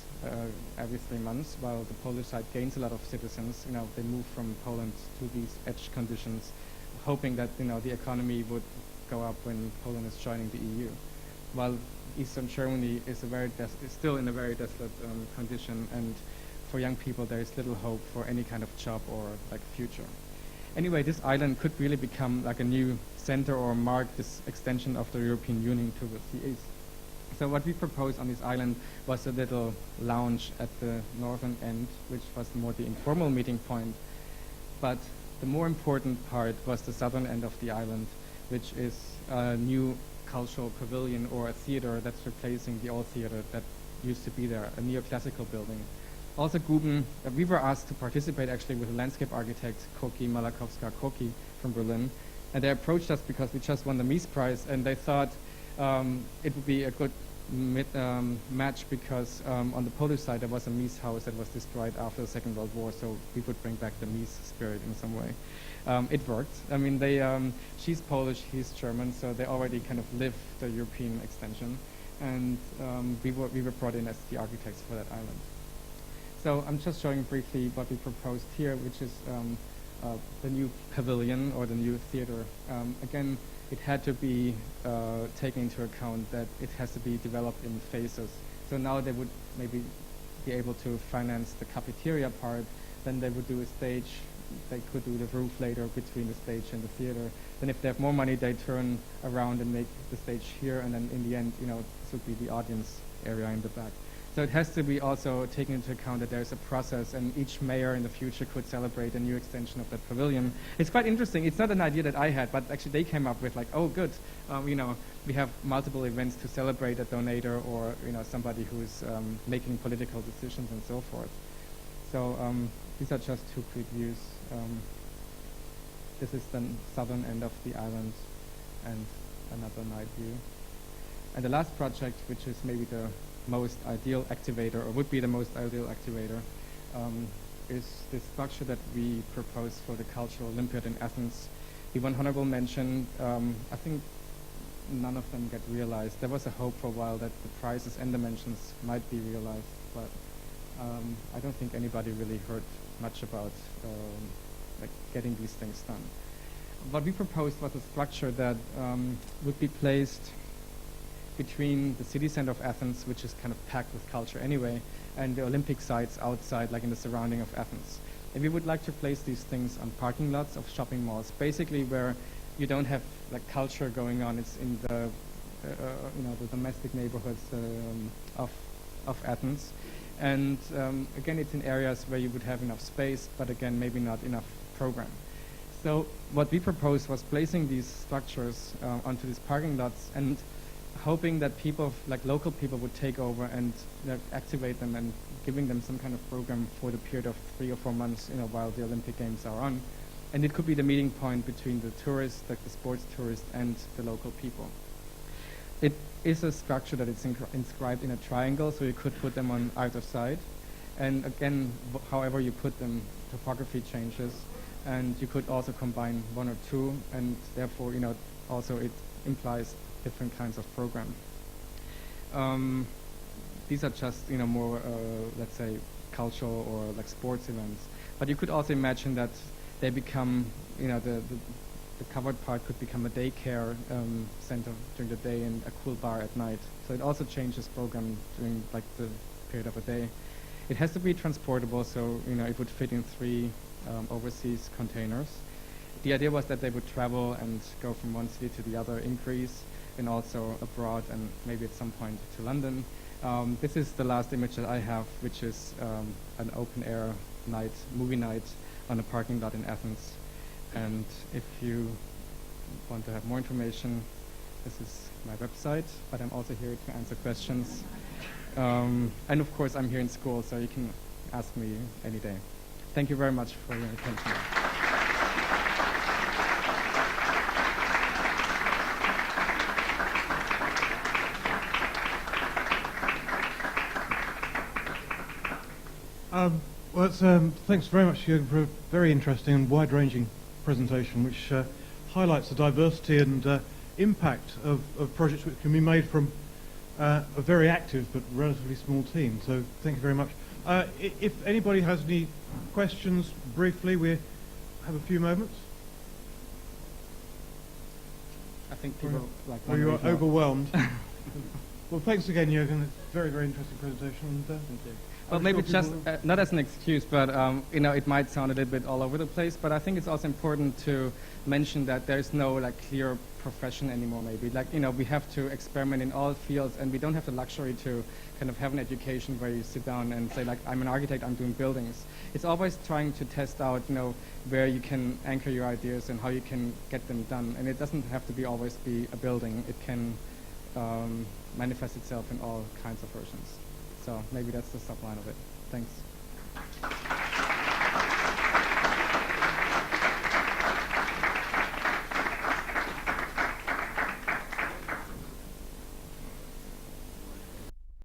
every 3 months, while the Polish side gains a lot of citizens. They move from Poland to these edge conditions, hoping that the economy would go up when Poland is joining the EU. While Eastern Germany is still in a very desolate condition, and for young people there is little hope for any kind of job or future. Anyway, this island could really become like a new center or mark this extension of the European Union towards the east. So what we proposed on this island was a little lounge at the northern end, which was more the informal meeting point. But the more important part was the southern end of the island, which is a new cultural pavilion or a theater that's replacing the old theater that used to be there, a neoclassical building. Also Guben, we were asked to participate actually with a landscape architect, Koki Malakowska-Koki from Berlin. And they approached us because we just won the Mies Prize, and they thought it would be a good match because on the Polish side there was a Mies house that was destroyed after the Second World War, so we would bring back the Mies spirit in some way. It worked. I mean, she's Polish, he's German, so they already kind of live the European extension, and we were brought in as the architects for that island. So I'm just showing briefly what we proposed here, which is the new pavilion or the new theater. Again, it had to be taken into account that it has to be developed in phases. So now they would maybe be able to finance the cafeteria part, then they would do a stage, they could do the roof later between the stage and the theater. Then if they have more money, they turn around and make the stage here, and then in the end, this would be the audience area in the back. So it has to be also taken into account that there's a process, and each mayor in the future could celebrate a new extension of that pavilion. It's quite interesting. It's not an idea that I had, but actually they came up with oh, good, we have multiple events to celebrate a donator or somebody who's making political decisions and so forth. So these are just two quick views. This is the southern end of the island and another night view. And the last project, which is maybe the most ideal activator, or would be the most ideal activator, is this structure that we proposed for the Cultural Olympiad in Athens. The one honorable mention, I think none of them get realized. There was a hope for a while that the prizes and dimensions might be realized, but I don't think anybody really heard much about getting these things done. What we proposed was a structure that would be placed between the city center of Athens, which is kind of packed with culture anyway, and the Olympic sites outside, like in the surrounding of Athens. And we would like to place these things on parking lots of shopping malls, basically where you don't have culture going on. It's in the the domestic neighborhoods of Athens. And again, it's in areas where you would have enough space, but again, maybe not enough program. So what we proposed was placing these structures onto these parking lots and hoping that people, local people, would take over and activate them and giving them some kind of program for the period of 3 or 4 months, while the Olympic Games are on. And it could be the meeting point between the tourists, the sports tourists, and the local people. It is a structure that is inscribed in a triangle, so you could put them on either side. And again, however you put them, topography changes, and you could also combine one or two, and therefore, also it implies different kinds of program. These are just, more, let's say, cultural or sports events. But you could also imagine that they become, the covered part could become a daycare center during the day and a cool bar at night. So it also changes program during the period of a day. It has to be transportable, so it would fit in 3 overseas containers. The idea was that they would travel and go from one city to the other in Greece and also abroad and maybe at some point to London. This is the last image that I have, which is an open air night, movie night on a parking lot in Athens. And if you want to have more information, this is my website, but I'm also here to answer questions. And of course, I'm here in school, so you can ask me any day. Thank you very much for your attention. Well, thanks very much, Jurgen, for a very interesting and wide-ranging presentation, which highlights the diversity and impact of projects which can be made from a very active but relatively small team. So thank you very much. If anybody has any questions, briefly, we have a few moments. I think people like. Or you are overwhelmed. Well, thanks again, Jurgen. It's a very, very interesting presentation. And, thank you. Well, maybe just not as an excuse, but you know, it might sound a little bit all over the place. But I think it's also important to mention that there's no like clear profession anymore. Maybe like, you know, we have to experiment in all fields, and we don't have the luxury to kind of have an education where you sit down and say like, I'm an architect, I'm doing buildings. It's always trying to test out, you know, where you can anchor your ideas and how you can get them done. And it doesn't have to be always be a building. It can manifest itself in all kinds of versions. So maybe that's the subline of it. Thanks.